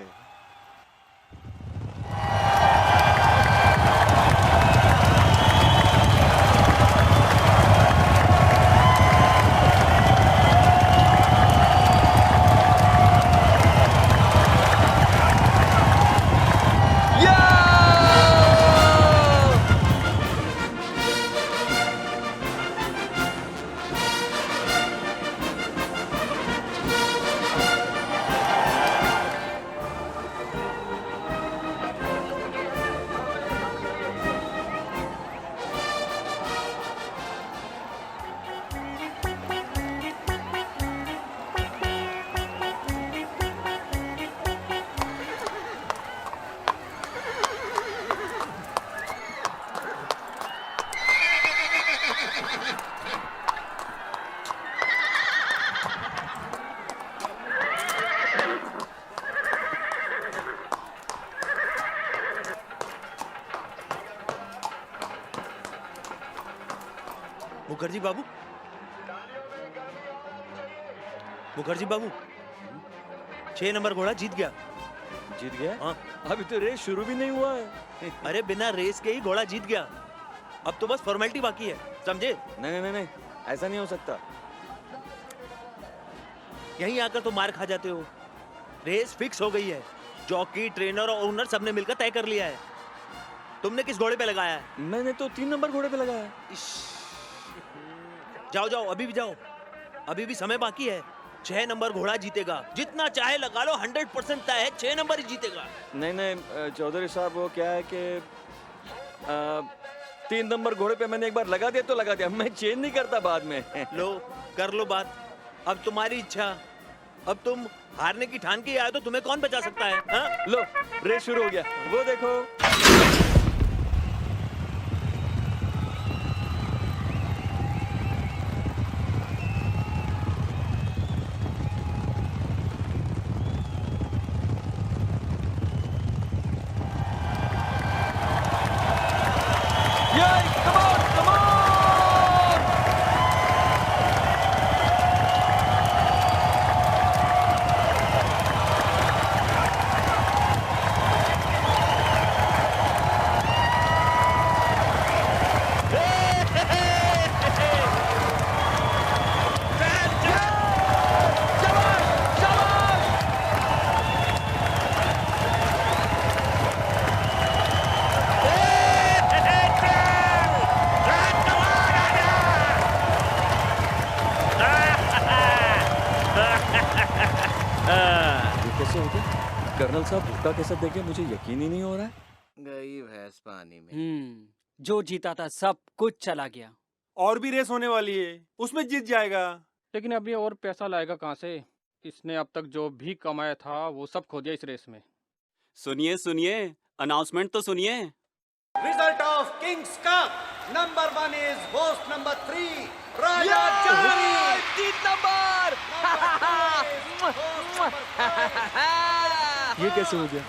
मुखर्जी बाबू, मुखर्जी बाबू, 6 नंबर घोड़ा जीत गया। जीत गया? हाँ। अभी तो रेस शुरू भी नहीं हुआ है। अरे बिना रेस के ही घोड़ा जीत गया। अब तो बस फॉर्मेलिटी बाकी है, समझे? नहीं, ऐसा नहीं हो सकता। यहीं आकर तो मार खा जाते हो। रेस फिक्स हो गई है। जॉकी, ट्रेनर और ओनर सबने मिलकर तय कर लिया है। तुमने किस घोड़े पे लगाया है? मैंने तो 3 नंबर घोड़े पे लगाया। जाओ जाओ, अभी भी जाओ, अभी भी समय बाकी है। 6 नंबर घोड़ा जीतेगा। जितना चाहे लगा लो, 100% तय है, 6 नंबर ही जीतेगा। नहीं चौधरी साहब, वो क्या है कि 3 नंबर घोड़े पे मैंने एक बार लगा दिया तो लगा दिया, मैं चेंज नहीं करता बाद में। लो कर लो बात, अब तुम्हारी इच्छा। अब तुम हारने की ठान के आए तो तुम्हें कौन बचा सकता है? हा? लो रेस शुरू हो गया, वो देखो। कर्नल साहब धोखा कैसे देखे, मुझे यकीन ही नहीं हो रहा है। गई भैंस पानी में। जो जीता था सब कुछ चला गया। और भी रेस होने वाली है, उसमें जीत जाएगा। लेकिन अब ये और पैसा लाएगा कहाँ से? इसने अब तक जो भी कमाया था वो सब खो दिया इस रेस में। सुनिए, अनाउंसमेंट तो सुनिए। Result of King's Cup. Number 1 is host number 3, Raja Jani. 3 number. ये कैसे हो गया?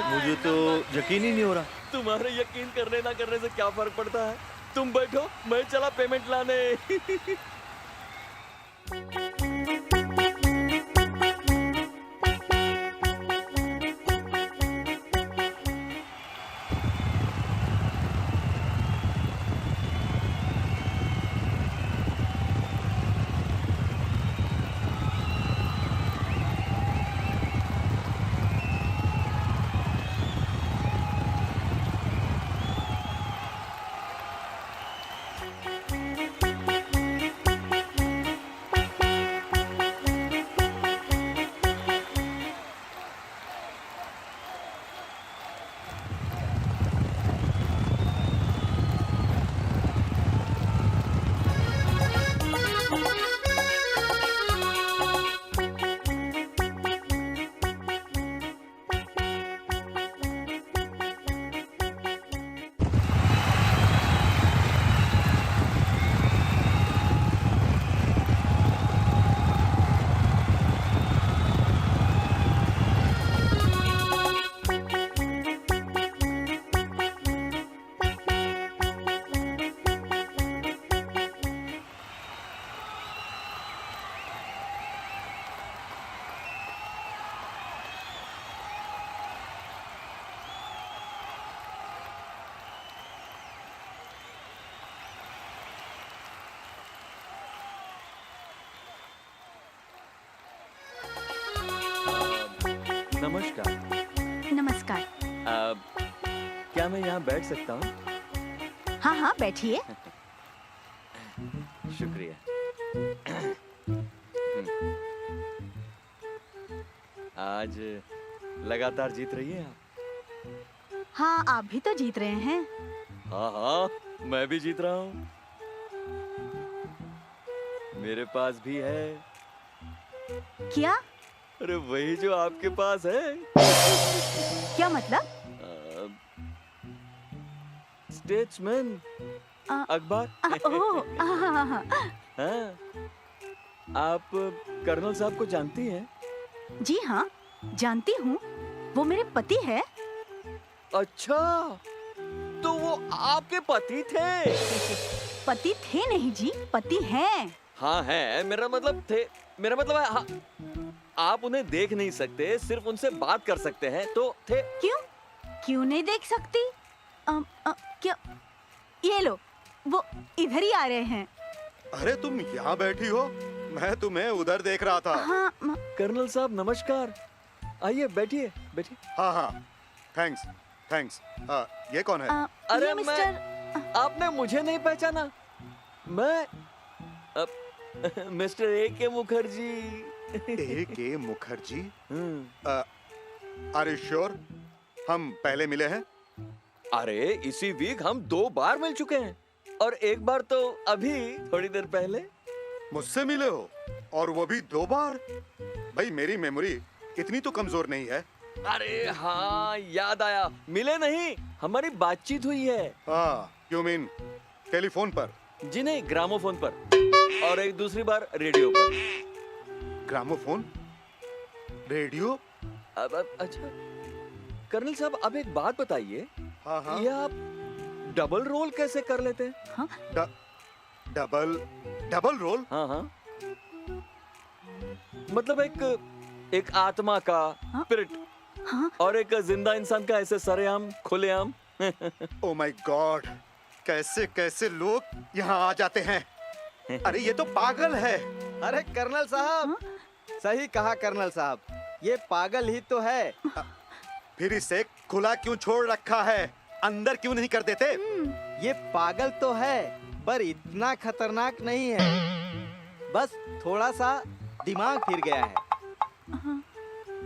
मुझे तो यकीन ही नहीं हो रहा। तुम्हारे यकीन करने ना करने से क्या फर्क पड़ता है? तुम बैठो, मैं चला पेमेंट लाने। नमस्कार। नमस्कार। क्या मैं यहाँ बैठ सकता हूँ? हाँ हाँ बैठिए। शुक्रिया। आज लगातार जीत रही हैं आप। हाँ आप भी तो जीत रहे हैं। हाँ हाँ मैं भी जीत रहा हूँ। मेरे पास भी है। क्या? अरे वही जो आपके पास है। क्या मतलब? स्टेट्समैन अखबार। हाँ। हाँ, आप कर्नल साहब को जानती हैं? जी हाँ जानती हूँ, वो मेरे पति है। अच्छा, तो वो आपके पति थे? पति थे नहीं जी, पति हैं। हाँ है, मेरा मतलब है हाँ, आप उन्हें देख नहीं सकते, सिर्फ उनसे बात कर सकते हैं, तो थे। क्यों नहीं देख सकती? क्या? ये लो, वो इधर ही आ रहे हैं। अरे तुम यहाँ बैठी हो, मैं तुम्हें उधर देख रहा था। हाँ, कर्नल साहब नमस्कार, आइए बैठिए बैठिए। हाँ हाँ थैंक्स थैंक्स। ये कौन है? अरे मैं, आपने मुझे नहीं पहचाना? मैं mister A.K. Mukherjee. A.K. Mukherjee? Are you sure हम पहले मिले हैं? अरे इसी वीक हम 2 बार मिल चुके हैं, और एक बार तो अभी थोड़ी देर पहले। मुझसे मिले हो, और वो भी 2 बार? भाई मेरी मेमोरी इतनी तो कमजोर नहीं है। अरे हाँ याद आया, मिले नहीं, हमारी बातचीत हुई है। हाँ, यू मीन टेलीफोन पर? जी नहीं, ग्रामोफोन पर, और एक दूसरी बार रेडियो पर। ग्रामोफोन? रेडियो? अच्छा कर्नल साहब, अब एक बात बताइए। हाँ हाँ। ये आप डबल रोल कैसे कर लेते हैं? हाँ? Double role? हाँ हाँ, मतलब एक आत्मा का स्पिरिट, और एक जिंदा इंसान का ऐसे सरेआम खुलेआम। ओ माय गॉड, कैसे कैसे लोग यहाँ आ जाते हैं। अरे ये तो पागल है। अरे कर्नल साहब, सही कहा कर्नल साहब, ये पागल ही तो है। फिर इसे खुला क्यों छोड़ रखा है? अंदर क्यों नहीं कर देते? ये पागल तो है, पर इतना खतरनाक नहीं है, बस थोड़ा सा दिमाग फिर गया है।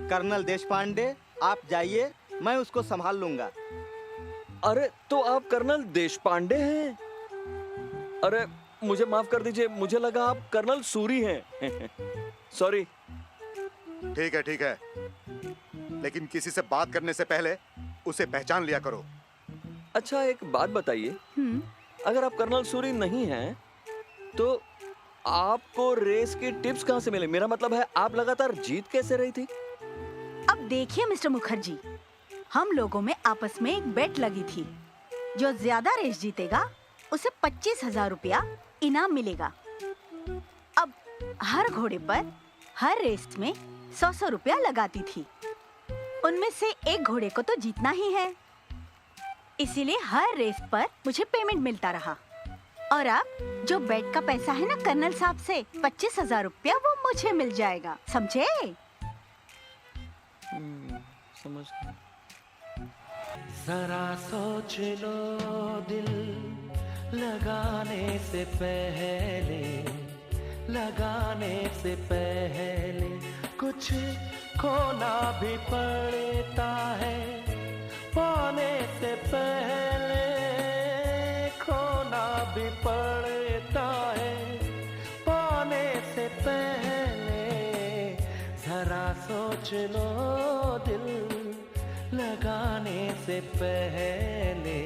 कर्नल देशपांडे, आप जाइए, मैं उसको संभाल लूंगा। अरे तो आप कर्नल देशपांडे हैं? अरे मुझे माफ कर दीजिए, मुझे लगा आप कर्नल सूरी हैं। सॉरी। ठीक है, लेकिन किसी से बात करने से पहले उसे पहचान लिया करो। अच्छा एक बात बताइए, अगर आप कर्नल सूरी नहीं हैं, तो आपको रेस की टिप्स कहाँ से मिले? मेरा मतलब है, आप लगातार जीत कैसे रही थी? अब देखिए मिस्टर मुखर्जी, हम लोगों में आपस में एक बेट लगी थी, जो ज्यादा रेस जीतेगा उसे 25,000 रुपया इनाम मिलेगा। अब हर घोड़े पर हर रेस में 100 रुपया लगाती थी, उनमें से एक घोड़े को तो जीतना ही है, इसीलिए हर रेस पर मुझे पेमेंट मिलता रहा। और अब जो बेट का पैसा है ना कर्नल साहब से, 25,000 रुपया वो मुझे मिल जाएगा, समझे? समझ गया। जरा सोच लो दिल लगाने से पहले कुछ खोना भी पड़ता है, पाने से पहले खोना भी पड़ता है, पाने से पहले जरा सोच लो दिल लगाने से पहले।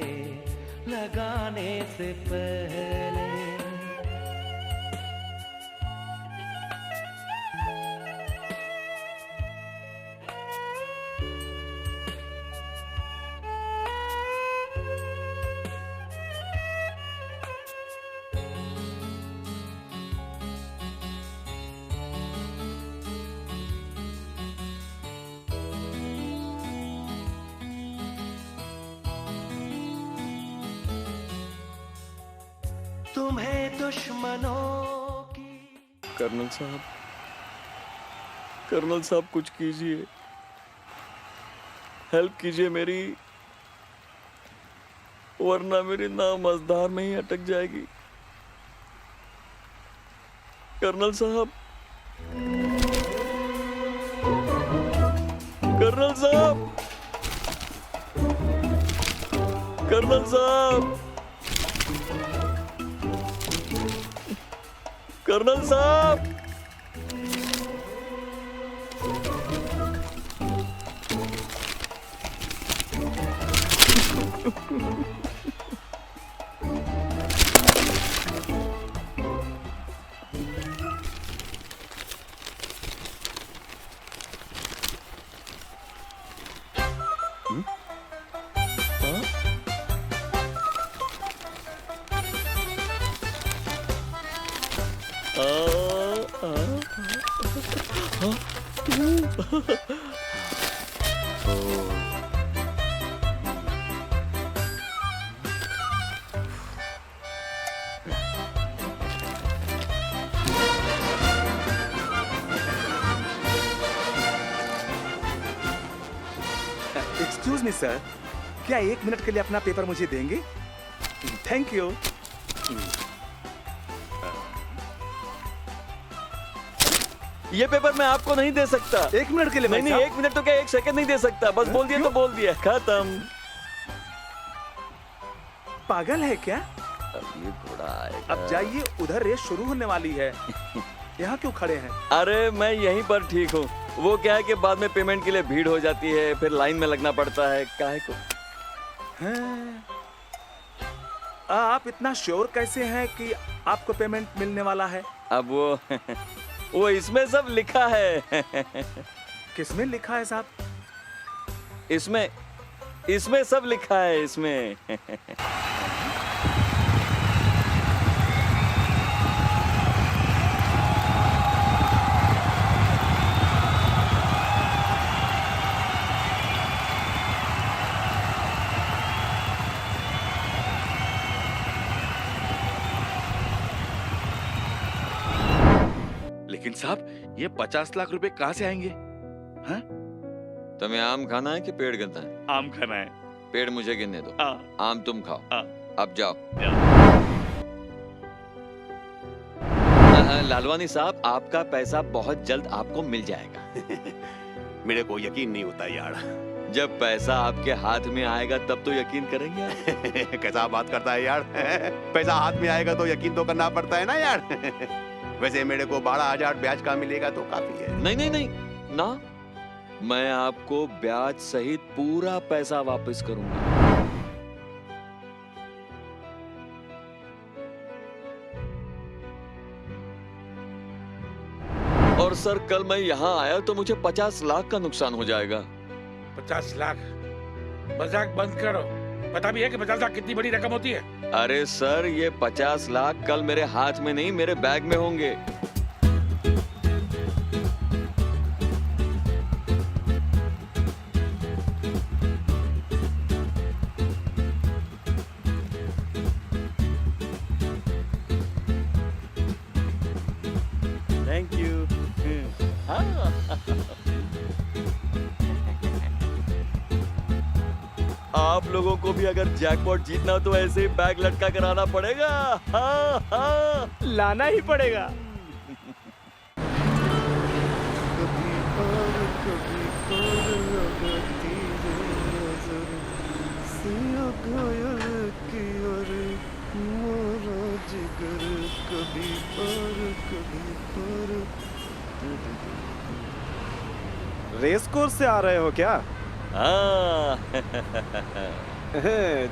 तुम्हें दुश्मनों की। कर्नल साहब कुछ कीजिए। हेल्प कीजिए मेरी, वरना मेरी नाव मझधार में ही अटक जाएगी। कर्नल साहब, कर्नल साहब, कर्नल साहब, कर्नल साहब। एक्सक्यूज मी सर, क्या 1 मिनट के लिए अपना पेपर मुझे देंगे? Thank you. ये पेपर मैं आपको नहीं दे सकता। 1 मिनट के लिए? नहीं, 1 मिनट तो क्या 1 सेकंड नहीं दे सकता। बस बोल दिया तो बोल दिया, खत्म। पागल है क्या? अब ये थोड़ा आएगा। अब जाइए, उधर रेस शुरू होने वाली है। यहाँ क्यों खड़े हैं? अरे मैं यहीं पर ठीक हूँ। वो क्या है कि बाद में पेमेंट के लिए भीड़ हो जाती है, फिर लाइन में लगना पड़ता है। काहे को? आप इतना श्योर कैसे हैं कि आपको पेमेंट मिलने वाला है? अब वो इसमें सब लिखा है। किसमें लिखा है साहब? इसमें सब लिखा है, इसमें। लेकिन साहब, ये 50 लाख रुपए कहाँ से आएंगे? हाँ? तुम्हें आम खाना है कि पेड़ गिनना है? आम खाना है। पेड़ मुझे गिनने दो। आम तुम खाओ। अब जाओ। लालवानी साहब, आपका पैसा बहुत जल्द आपको मिल जाएगा। मेरे को यकीन नहीं होता यार। जब पैसा आपके हाथ में आएगा तब तो यकीन करेंगे। कैसा बात करता है यार? पैसा हाथ में आएगा तो यकीन तो करना पड़ता है ना यार। वैसे मेरे को 12,000 ब्याज का मिलेगा तो काफी है। नहीं ना, मैं आपको ब्याज सहित पूरा पैसा वापस करूंगा। और सर, कल मैं यहाँ आया तो मुझे 50 लाख का नुकसान हो जाएगा। 50 लाख? मजाक बंद करो। पता भी है कि 50 लाख कितनी बड़ी रकम होती है? अरे सर, ये 50 लाख कल मेरे हाथ में नहीं, मेरे बैग में होंगे। Thank you. आप लोगों को भी अगर जैकपॉट जीतना हो तो ऐसे ही बैग लटका कर आना पड़ेगा। लाना ही पड़ेगा। रेस कोर्स से आ रहे हो क्या? हाँ।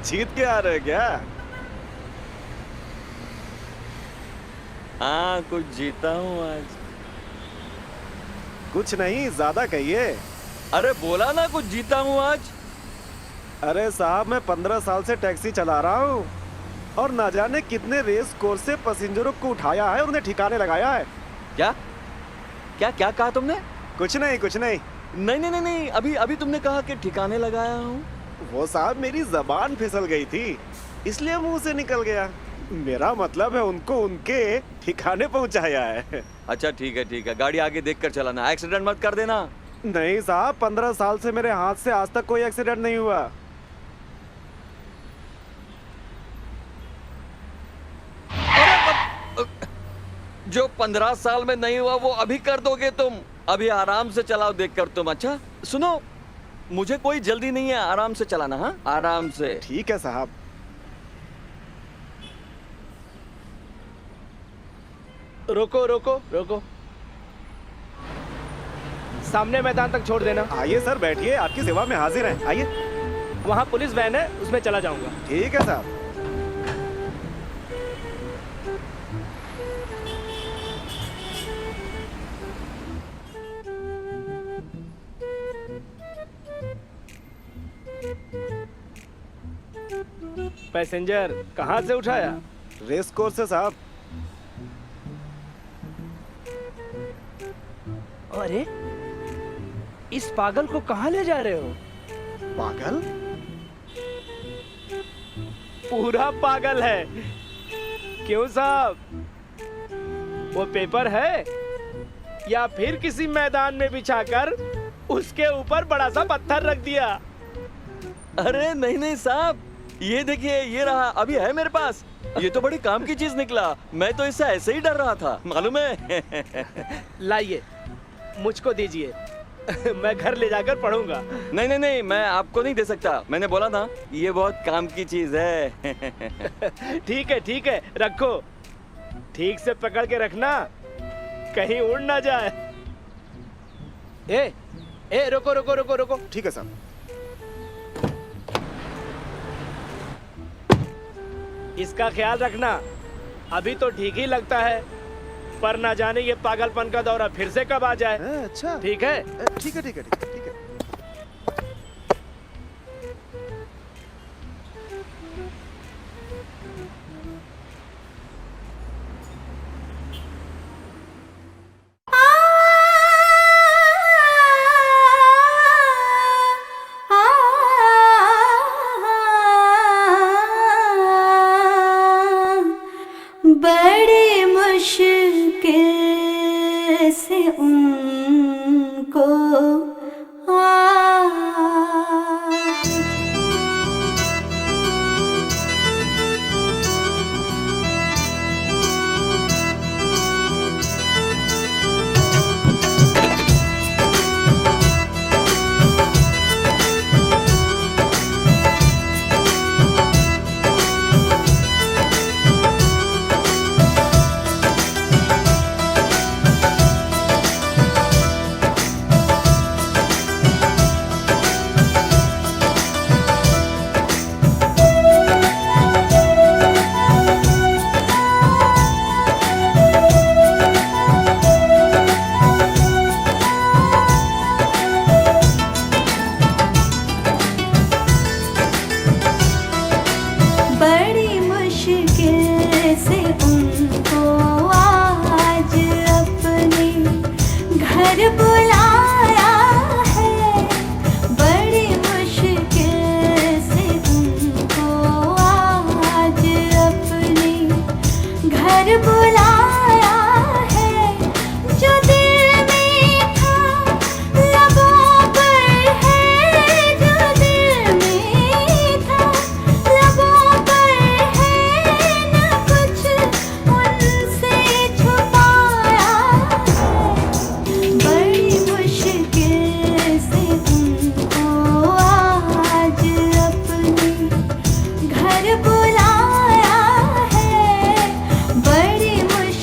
जीत के आ रहे क्या? हाँ, कुछ जीता हूँ आज। कुछ नहीं, ज्यादा कहिए। अरे बोला ना, कुछ जीता हूँ आज। अरे साहब, मैं 15 साल से टैक्सी चला रहा हूँ और ना जाने कितने रेस कोर्स से पैसेंजरों को उठाया है और उन्हें ठिकाने लगाया है। क्या क्या क्या कहा तुमने? कुछ नहीं, कुछ नहीं। नहीं, अभी तुमने कहा कि ठिकाने लगाया हूँ। वो साहब, मेरी जबान फिसल गई थी, इसलिए मुंह से निकल गया। मेरा मतलब है उनको उनके ठिकाने पहुंचाया है। अच्छा ठीक है, गाड़ी आगे देखकर चलाना, एक्सीडेंट मत कर देना। नहीं साहब, 15 साल से मेरे हाथ से आज तक कोई एक्सीडेंट नहीं हुआ। जो 15 साल में नहीं हुआ वो अभी कर दोगे तुम? अभी आराम से चलाओ देखकर तुम। अच्छा सुनो, मुझे कोई जल्दी नहीं है, आराम से चलाना। हाँ आराम से। ठीक है साहब। रोको रोको रोको, सामने मैदान तक छोड़ देना। आइए सर, बैठिए, आपकी सेवा में हाजिर हैं। आइए। वहाँ पुलिस वैन है, उसमें चला जाऊंगा। ठीक है साहब। पैसेंजर कहाँ से उठाया? रेस कोर्स से साहब। अरे इस पागल को कहाँ ले जा रहे हो? पागल? पूरा पागल है। क्यों साहब, वो पेपर है या फिर किसी मैदान में बिछाकर उसके ऊपर बड़ा सा पत्थर रख दिया? अरे नहीं नहीं साहब, ये देखिए, ये रहा, अभी है मेरे पास। ये तो बड़ी काम की चीज निकला। मैं तो इससे ऐसे ही डर रहा था, मालूम है। लाइए, मुझको दीजिए। मैं घर ले जाकर पढ़ूंगा। नहीं नहीं नहीं, मैं आपको नहीं दे सकता। मैंने बोला ना, ये बहुत काम की चीज है। ठीक है, रखो। ठीक से पकड़ के रखना, कहीं उड़ ना जाए। ए रुको रुको रुको रुको। ठीक है साहब। इसका ख्याल रखना। अभी तो ठीक ही लगता है, पर ना जाने ये पागलपन का दौरा फिर से कब आ जाए। अच्छा ठीक है। ठीक है ठीक है ठीक है ठीक है। बड़ी मुश्किल से उनको बड़ी मुश्किल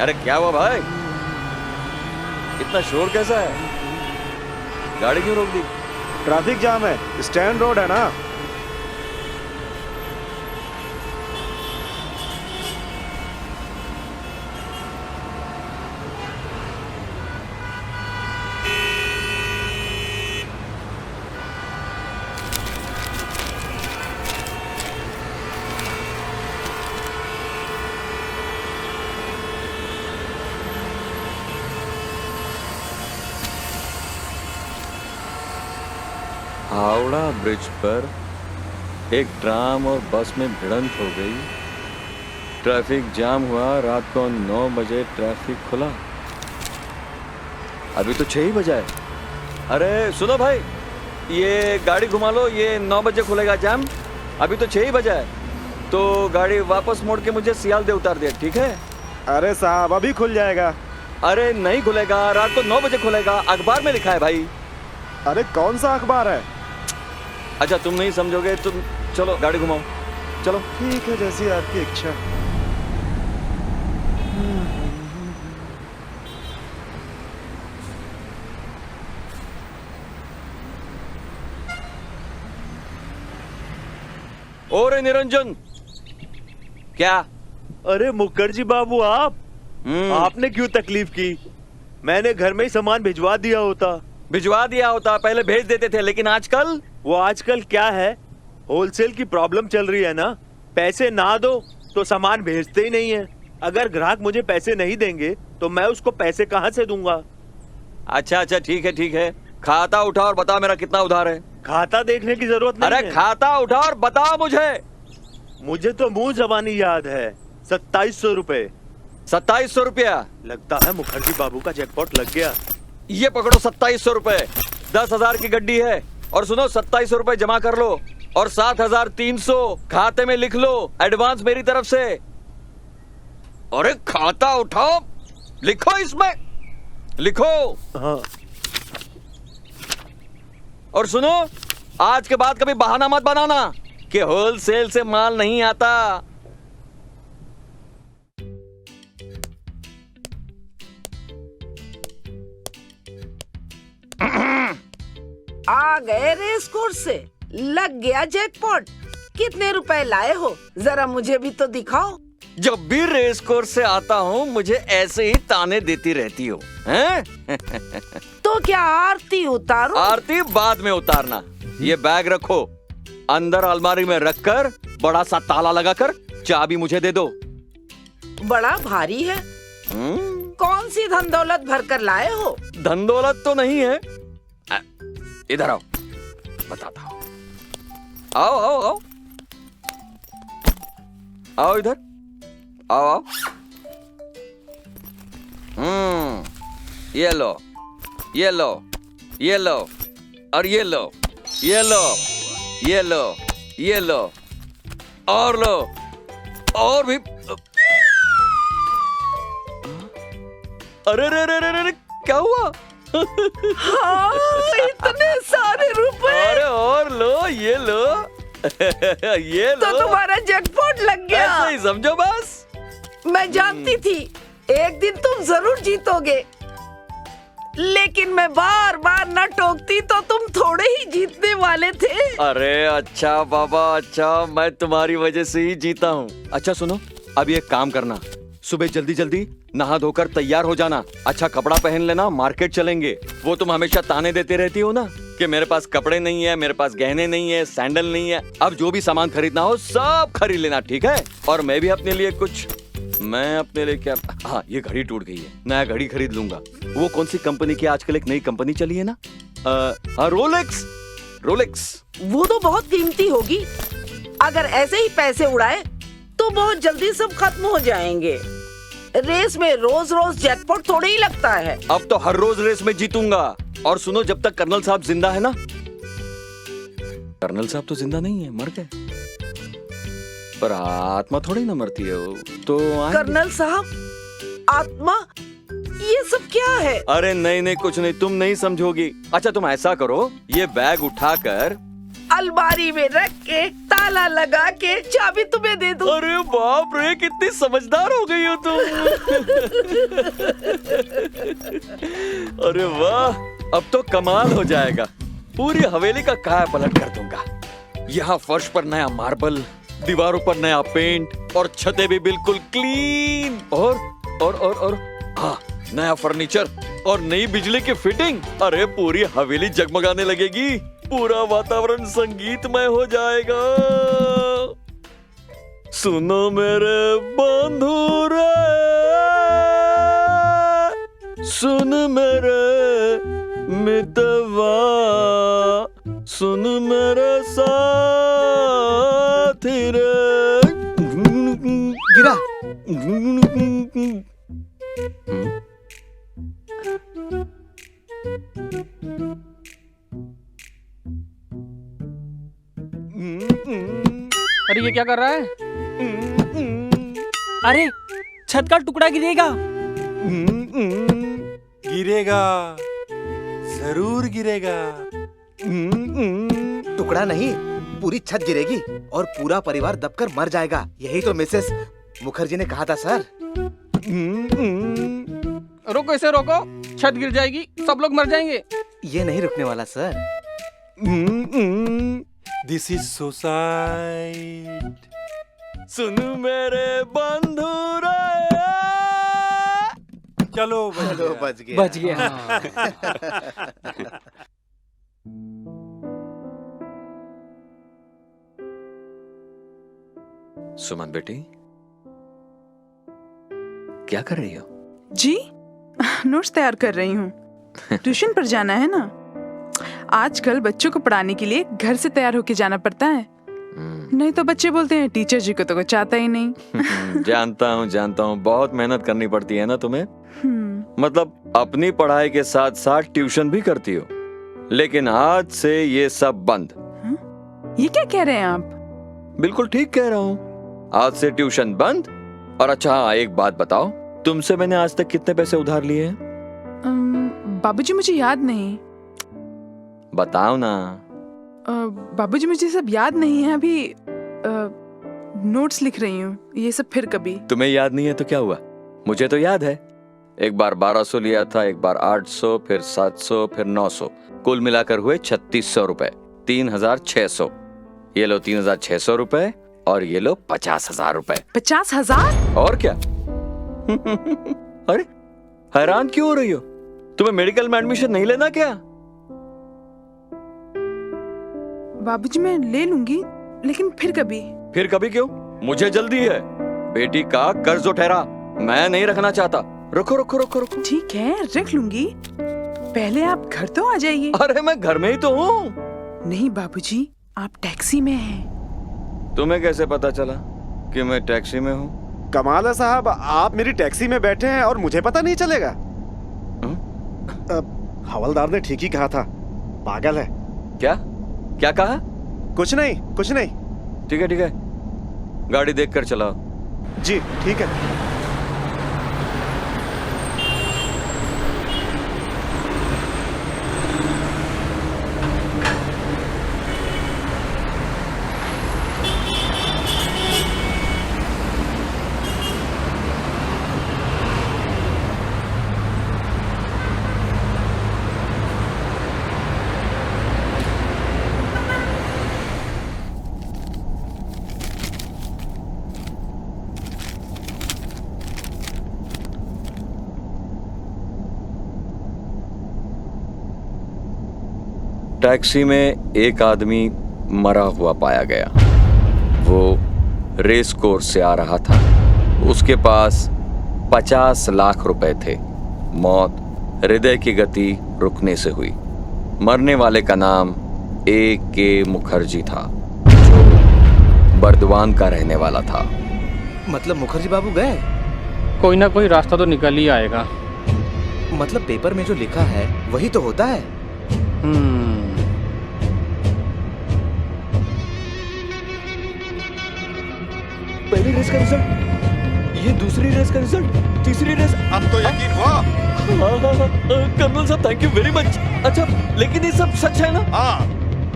अरे क्या हुआ भाई, इतना शोर कैसा है? गाड़ी क्यों रोक दी? ट्रैफिक जाम है, स्टैंड रोड है ना। हावड़ा ब्रिज पर एक ट्राम और बस में भिड़ंत हो गई। ट्रैफिक जाम हुआ। रात को 9 बजे ट्रैफिक खुला। अभी तो 6 ही बजा है। अरे सुनो भाई, ये गाड़ी घुमा लो, ये 9 बजे खुलेगा जाम। अभी तो 6 ही बजा है, तो गाड़ी वापस मोड़ के मुझे सियालदे उतार दिया, ठीक है? अरे साहब अभी खुल जाएगा। अरे नहीं खुलेगा, रात को 9 बजे खुलेगा, अखबार में लिखा है भाई। अरे कौन सा अखबार है? अच्छा तुम नहीं समझोगे, तुम चलो गाड़ी घुमाओ, चलो। ठीक है, जैसी आपकी इच्छा। और निरंजन क्या? अरे मुखर्जी बाबू, आपने क्यों तकलीफ की? मैंने घर में ही सामान भिजवा दिया होता। भिजवा दिया होता, पहले भेज देते थे, लेकिन आजकल वो आजकल क्या है, होलसेल की प्रॉब्लम चल रही है ना। पैसे ना दो तो सामान भेजते ही नहीं है। अगर ग्राहक मुझे पैसे नहीं देंगे तो मैं उसको पैसे कहाँ से दूंगा? अच्छा अच्छा ठीक है, खाता उठा और बता मेरा कितना उधार है। खाता देखने की जरूरत नहीं है। अरे खाता उठा और बता मुझे। मुझे तो मुंह जबानी याद है, 2700 रुपए। 2700 रुपया? लगता है मुखर्जी बाबू का जैकपॉट लग गया। ये पकड़ो 2700 रुपए, 10,000 की गड्डी है। और सुनो, 2700 रुपए जमा कर लो और 7,300 खाते में लिख लो, एडवांस मेरी तरफ से। अरे खाता उठाओ, लिखो इसमें, लिखो। हाँ। और सुनो, आज के बाद कभी बहाना मत बनाना कि होलसेल से माल नहीं आता। आ गए रेस कोर्स से, लग गया जैकपॉट। कितने रुपए लाए हो, जरा मुझे भी तो दिखाओ। जब भी रेस कोर्स से आता हूँ मुझे ऐसे ही ताने देती रहती हो, हैं? तो क्या आरती उतारो? आरती बाद में उतारना। ये बैग रखो, अंदर अलमारी में रखकर बड़ा सा ताला लगाकर चाबी मुझे दे दो। बड़ा भारी है। कौन सी धन दौलत भर कर लाए हो? धन दौलत तो नहीं है। इधर आओ, बताता हूँ। आओ आओ आओ आओ, इधर आओ आओ। ये लो, ये लो, ये लो, और ये लो, ये लो, ये लो, ये लो, और लो, और भी। अरे रे रे रे रे, क्या हुआ? हाँ, इतने सारे रुपए। अरे और लो, ये लो, ये लो। तो तुम्हारा जैकपॉट लग गया। ऐसे ही समझो बस। मैं जानती थी एक दिन तुम जरूर जीतोगे, लेकिन मैं बार बार न टोकती तो तुम थोड़े ही जीतने वाले थे। अरे अच्छा बाबा, अच्छा, मैं तुम्हारी वजह से ही जीता हूँ। अच्छा सुनो, अब एक काम करना, सुबह जल्दी जल्दी नहा धोकर तैयार हो जाना, अच्छा कपड़ा पहन लेना, मार्केट चलेंगे। वो तुम हमेशा ताने देते रहती हो ना कि मेरे पास कपड़े नहीं है, मेरे पास गहने नहीं है, सैंडल नहीं है। अब जो भी सामान खरीदना हो सब खरीद लेना, ठीक है? और मैं भी अपने लिए कुछ, मैं अपने लिए क्या, हाँ ये घड़ी टूट गई है, नया घड़ी खरीद लूंगा। वो कौन सी कंपनी की आजकल एक नई कंपनी चली है ना, रोलेक्स। रोलेक्स वो तो बहुत कीमती होगी। अगर ऐसे ही पैसे उड़ाए तो बहुत जल्दी सब खत्म हो जाएंगे। रेस में रोज रोज जैकपॉट थोड़े ही लगता है। अब तो हर रोज रेस में जीतूंगा। और सुनो, जब तक कर्नल साहब जिंदा है ना, कर्नल साहब तो जिंदा नहीं है, मर गए, पर आत्मा थोड़ी ना मरती है, तो कर्नल साहब, आत्मा, ये सब क्या है? अरे नहीं नहीं, कुछ नहीं, तुम नहीं समझोगी। अच्छा तुम ऐसा करो, ये बैग उठाकर अलमारी में रख के ताला लगा के चाबी तुम्हें दे दूं। अरे बाप रे, कितनी समझदार हो गई हो तुम। अरे वाह, अब तो कमाल हो जाएगा। पूरी हवेली का काया पलट कर दूंगा। यहाँ फर्श पर नया मार्बल, दीवारों पर नया पेंट और छतें भी बिल्कुल क्लीन और हाँ, नया फर्नीचर और नई बिजली की फिटिंग। अरे पूरी हवेली जगमगाने लगेगी, पूरा वातावरण संगीतमय हो जाएगा। सुनो मेरे बंधु रे, सुन मेरे मितवा, सुन मेरे साथी रे। गिरा। अरे ये क्या कर रहा है? अरे छत का टुकड़ा गिरेगा। गिरेगा, जरूर गिरेगा। टुकड़ा नहीं, पूरी छत गिरेगी और पूरा परिवार दबकर मर जाएगा। यही तो मिसेस मुखर्जी ने कहा था सर। रोको इसे, रोको। छत गिर जाएगी, सब लोग मर जाएंगे। ये नहीं रुकने वाला सर। This is suicide. सुन मेरे बंधु रे। चलो बच गया। बच गया। सुमन बेटी, क्या कर रही हो? जी, नोट्स तैयार कर रही हूँ। ट्यूशन पर जाना है ना। आजकल बच्चों को पढ़ाने के लिए घर से तैयार होके जाना पड़ता है, नहीं तो बच्चे बोलते हैं टीचर जी को तो कुछ आता ही नहीं। जानता हूँ, बहुत मेहनत करनी पड़ती है ना तुम्हें। मतलब अपनी पढ़ाई के साथ साथ ट्यूशन भी करती हो, लेकिन आज से ये सब बंद। ये क्या कह रहे हैं आप? बिल्कुल ठीक कह रहा हूँ, आज से ट्यूशन बंद। और अच्छा हाँ, एक बात बताओ, तुमसे मैंने आज तक कितने पैसे उधार लिए हैं? बाबूजी मुझे याद नहीं। बताओ ना। बाबूजी मुझे सब याद नहीं है, अभी नोट्स लिख रही हूँ, ये सब फिर कभी। तुम्हें याद नहीं है तो क्या हुआ, मुझे तो याद है। एक बार 1200 लिया था, एक बार 800, फिर 700, फिर 900, कुल मिलाकर हुए 3600 रुपए, 3600। ये लो 3600 रुपए और ये लो 50,000 रुपए। 50,000? और क्या? अरे हैरान क्यों हो रही हो? तुम्हें मेडिकल में एडमिशन नहीं लेना क्या? बाबूजी मैं ले लूंगी, लेकिन फिर कभी। फिर कभी क्यों? मुझे जल्दी है। बेटी का कर्ज ठहरा मैं नहीं रखना चाहता। रखो रखो रखो रखो। ठीक है, रख लूंगी, पहले आप घर तो आ जाइए। अरे मैं घर में ही तो हूँ। नहीं बाबूजी, आप टैक्सी में हैं। तुम्हें कैसे पता चला कि मैं टैक्सी में हूँ? कमाल है साहब, आप मेरी टैक्सी में बैठे हैं और मुझे पता नहीं चलेगा। हवलदार ने ठीक ही कहा था, पागल है। क्या क्या कहा? कुछ नहीं। ठीक है, गाड़ी देखकर चलाओ। जी ठीक है। टैक्सी में एक आदमी मरा हुआ पाया गया। वो रेस कोर्स से आ रहा था। उसके पास 50 लाख रुपए थे। मौत हृदय की गति रुकने से हुई। मरने वाले का नाम A.K. मुखर्जी था, जो बर्दवान का रहने वाला था। मतलब मुखर्जी बाबू गए? कोई ना कोई रास्ता तो निकल ही आएगा। मतलब पेपर में जो लिखा है वही तो होता है। पहली रेस का रिजल्ट, ये दूसरी रेस का रिजल्ट, तीसरी रेस। अब तो यकीन हुआ? हाँ, कर्नल साहब थैंक यू वेरी मच। अच्छा लेकिन ये सब सच है ना? हाँ,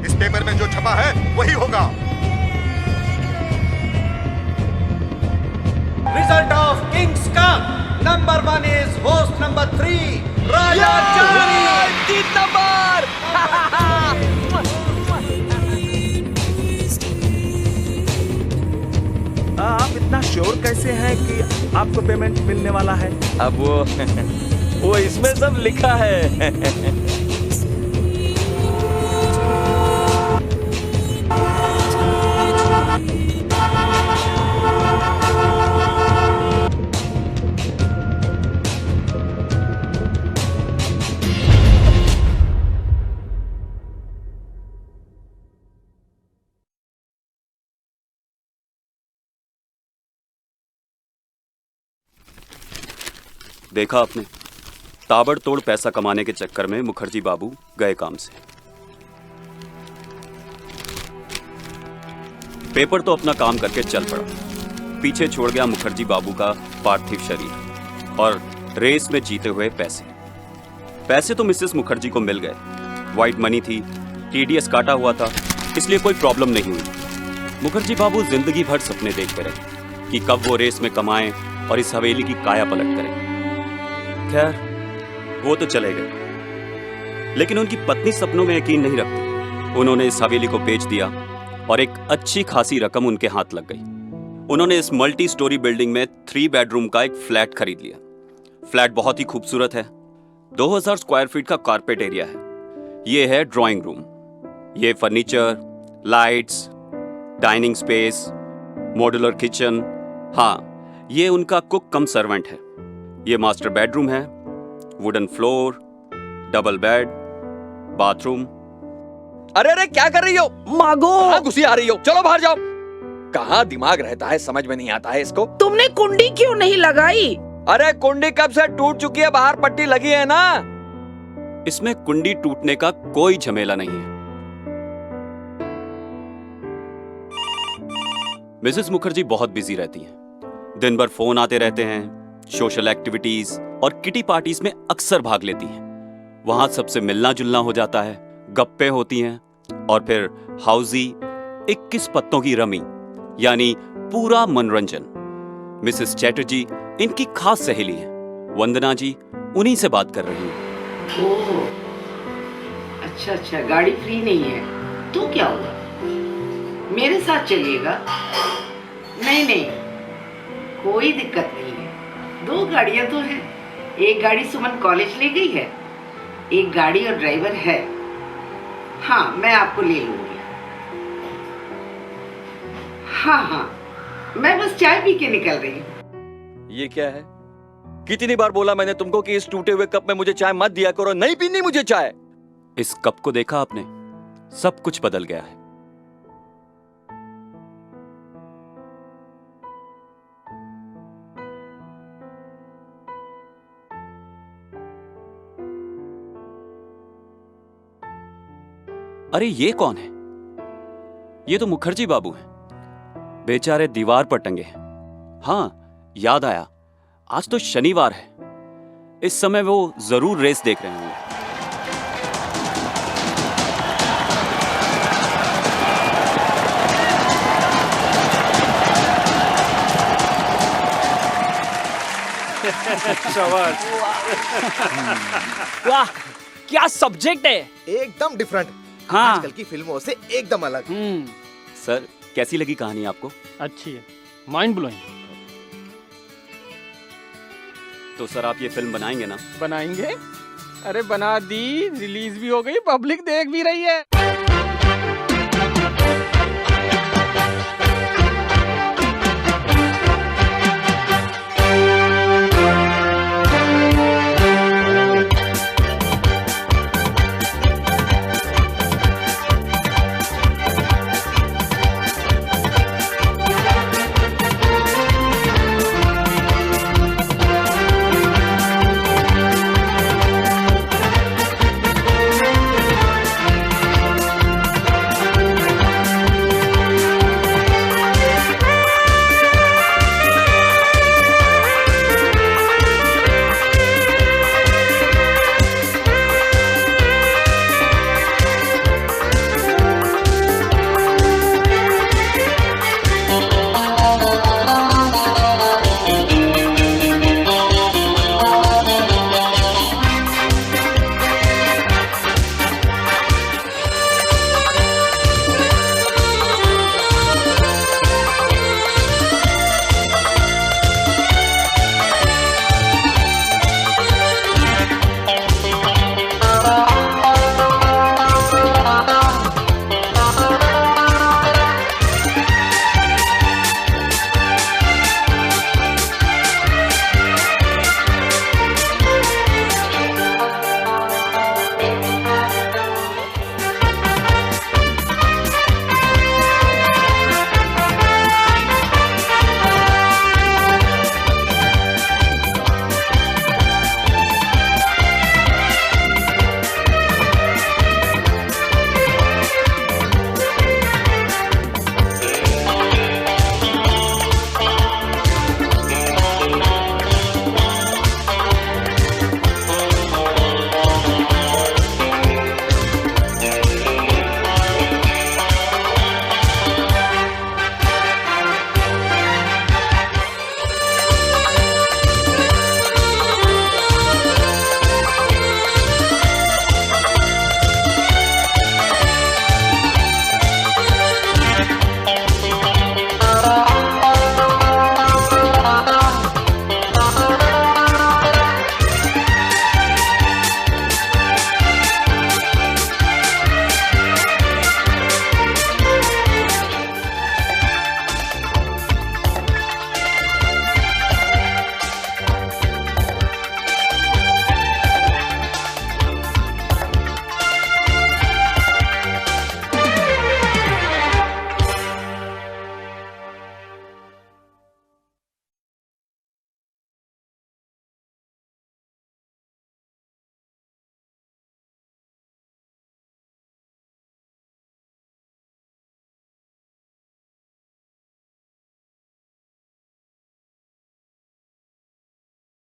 इस पेपर में जो छपा है वही होगा। Result of King's Cup. Number 1 is host number 3, Raja Chani. 3 number. आप इतना श्योर कैसे हैं कि आपको पेमेंट मिलने वाला है? अब वो इसमें सब लिखा है। देखा आपने, ताबड़तोड़ पैसा कमाने के चक्कर में मुखर्जी बाबू गए काम से। पेपर तो अपना काम करके चल पड़ा, पीछे छोड़ गया मुखर्जी बाबू का पार्थिव शरीर और रेस में जीते हुए पैसे। पैसे तो मिसेस मुखर्जी को मिल गए, व्हाइट मनी थी, टीडीएस काटा हुआ था, इसलिए कोई प्रॉब्लम नहीं हुई। मुखर्जी बाबू जिंदगी भर सपने देखते रहे कि कब वो रेस में कमाएं और इस हवेली की काया पलट करें। खैर, वो तो चले गए, लेकिन उनकी पत्नी सपनों में यकीन नहीं रखती। उन्होंने इस हवेली को बेच दिया और एक अच्छी खासी रकम उनके हाथ लग गई। उन्होंने इस मल्टी स्टोरी बिल्डिंग में 3 बेडरूम का एक फ्लैट खरीद लिया। फ्लैट बहुत ही खूबसूरत है, 2000 स्क्वायर फीट का कारपेट एरिया है। ये है ड्राइंग रूम, ये furniture, lights, dining space, modular kitchen, हाँ ये उनका कुक कम सर्वेंट है। ये मास्टर बेडरूम है, wooden floor, double bed, bathroom. अरे अरे क्या कर रही हो? मागो कहाँ घुसी आ रही हो? चलो बाहर जाओ। कहाँ दिमाग रहता है, समझ में नहीं आता है इसको। तुमने कुंडी क्यों नहीं लगाई? अरे कुंडी कब से टूट चुकी है, बाहर पट्टी लगी है ना। इसमें कुंडी टूटने का कोई झमेला नहीं है। मिसेस मुखर्जी बहुत बिजी रहती हैं, दिन भर फोन आते रहते हैं, सोशल एक्टिविटीज और किटी पार्टीज में अक्सर भाग लेती हैं। वहां सबसे मिलना जुलना हो जाता है, गप्पे होती हैं और फिर हाउजी 21 पत्तों की रमी, यानी पूरा मनोरंजन। मिसेस चैटर्जी इनकी खास सहेली हैं। वंदना जी उन्हीं से बात कर रही हैं। ओह, अच्छा, गाड़ी फ्री नहीं है तो क्या हुआ? मेरे साथ चलिएगा। नहीं, कोई दिक्कत नहीं है, 2 गाड़ियां तो हैं। एक गाड़ी सुमन कॉलेज ले गई है, एक गाड़ी और ड्राइवर है। हाँ, मैं आपको ले लूंगी। हाँ, मैं बस चाय पी के निकल रही हूँ। ये क्या है? कितनी बार बोला मैंने तुमको कि इस टूटे हुए कप में मुझे चाय मत दिया करो, नहीं पीनी मुझे चाय। इस कप को देखा आपने, सब कुछ बदल गया है। अरे ये कौन है? ये तो मुखर्जी बाबू हैं, बेचारे दीवार पर टंगे हैं। हाँ याद आया, आज तो शनिवार है, इस समय वो जरूर रेस देख रहे होंगे। शाबाश। वाह, क्या सब्जेक्ट है। एकदम डिफरेंट। हाँ। आजकल की फिल्मों से एकदम अलग। सर कैसी लगी कहानी आपको? अच्छी है, माइंड ब्लोइंग। तो सर आप ये फिल्म बनाएंगे ना? बनाएंगे, अरे बना दी, रिलीज भी हो गई, पब्लिक देख भी रही है।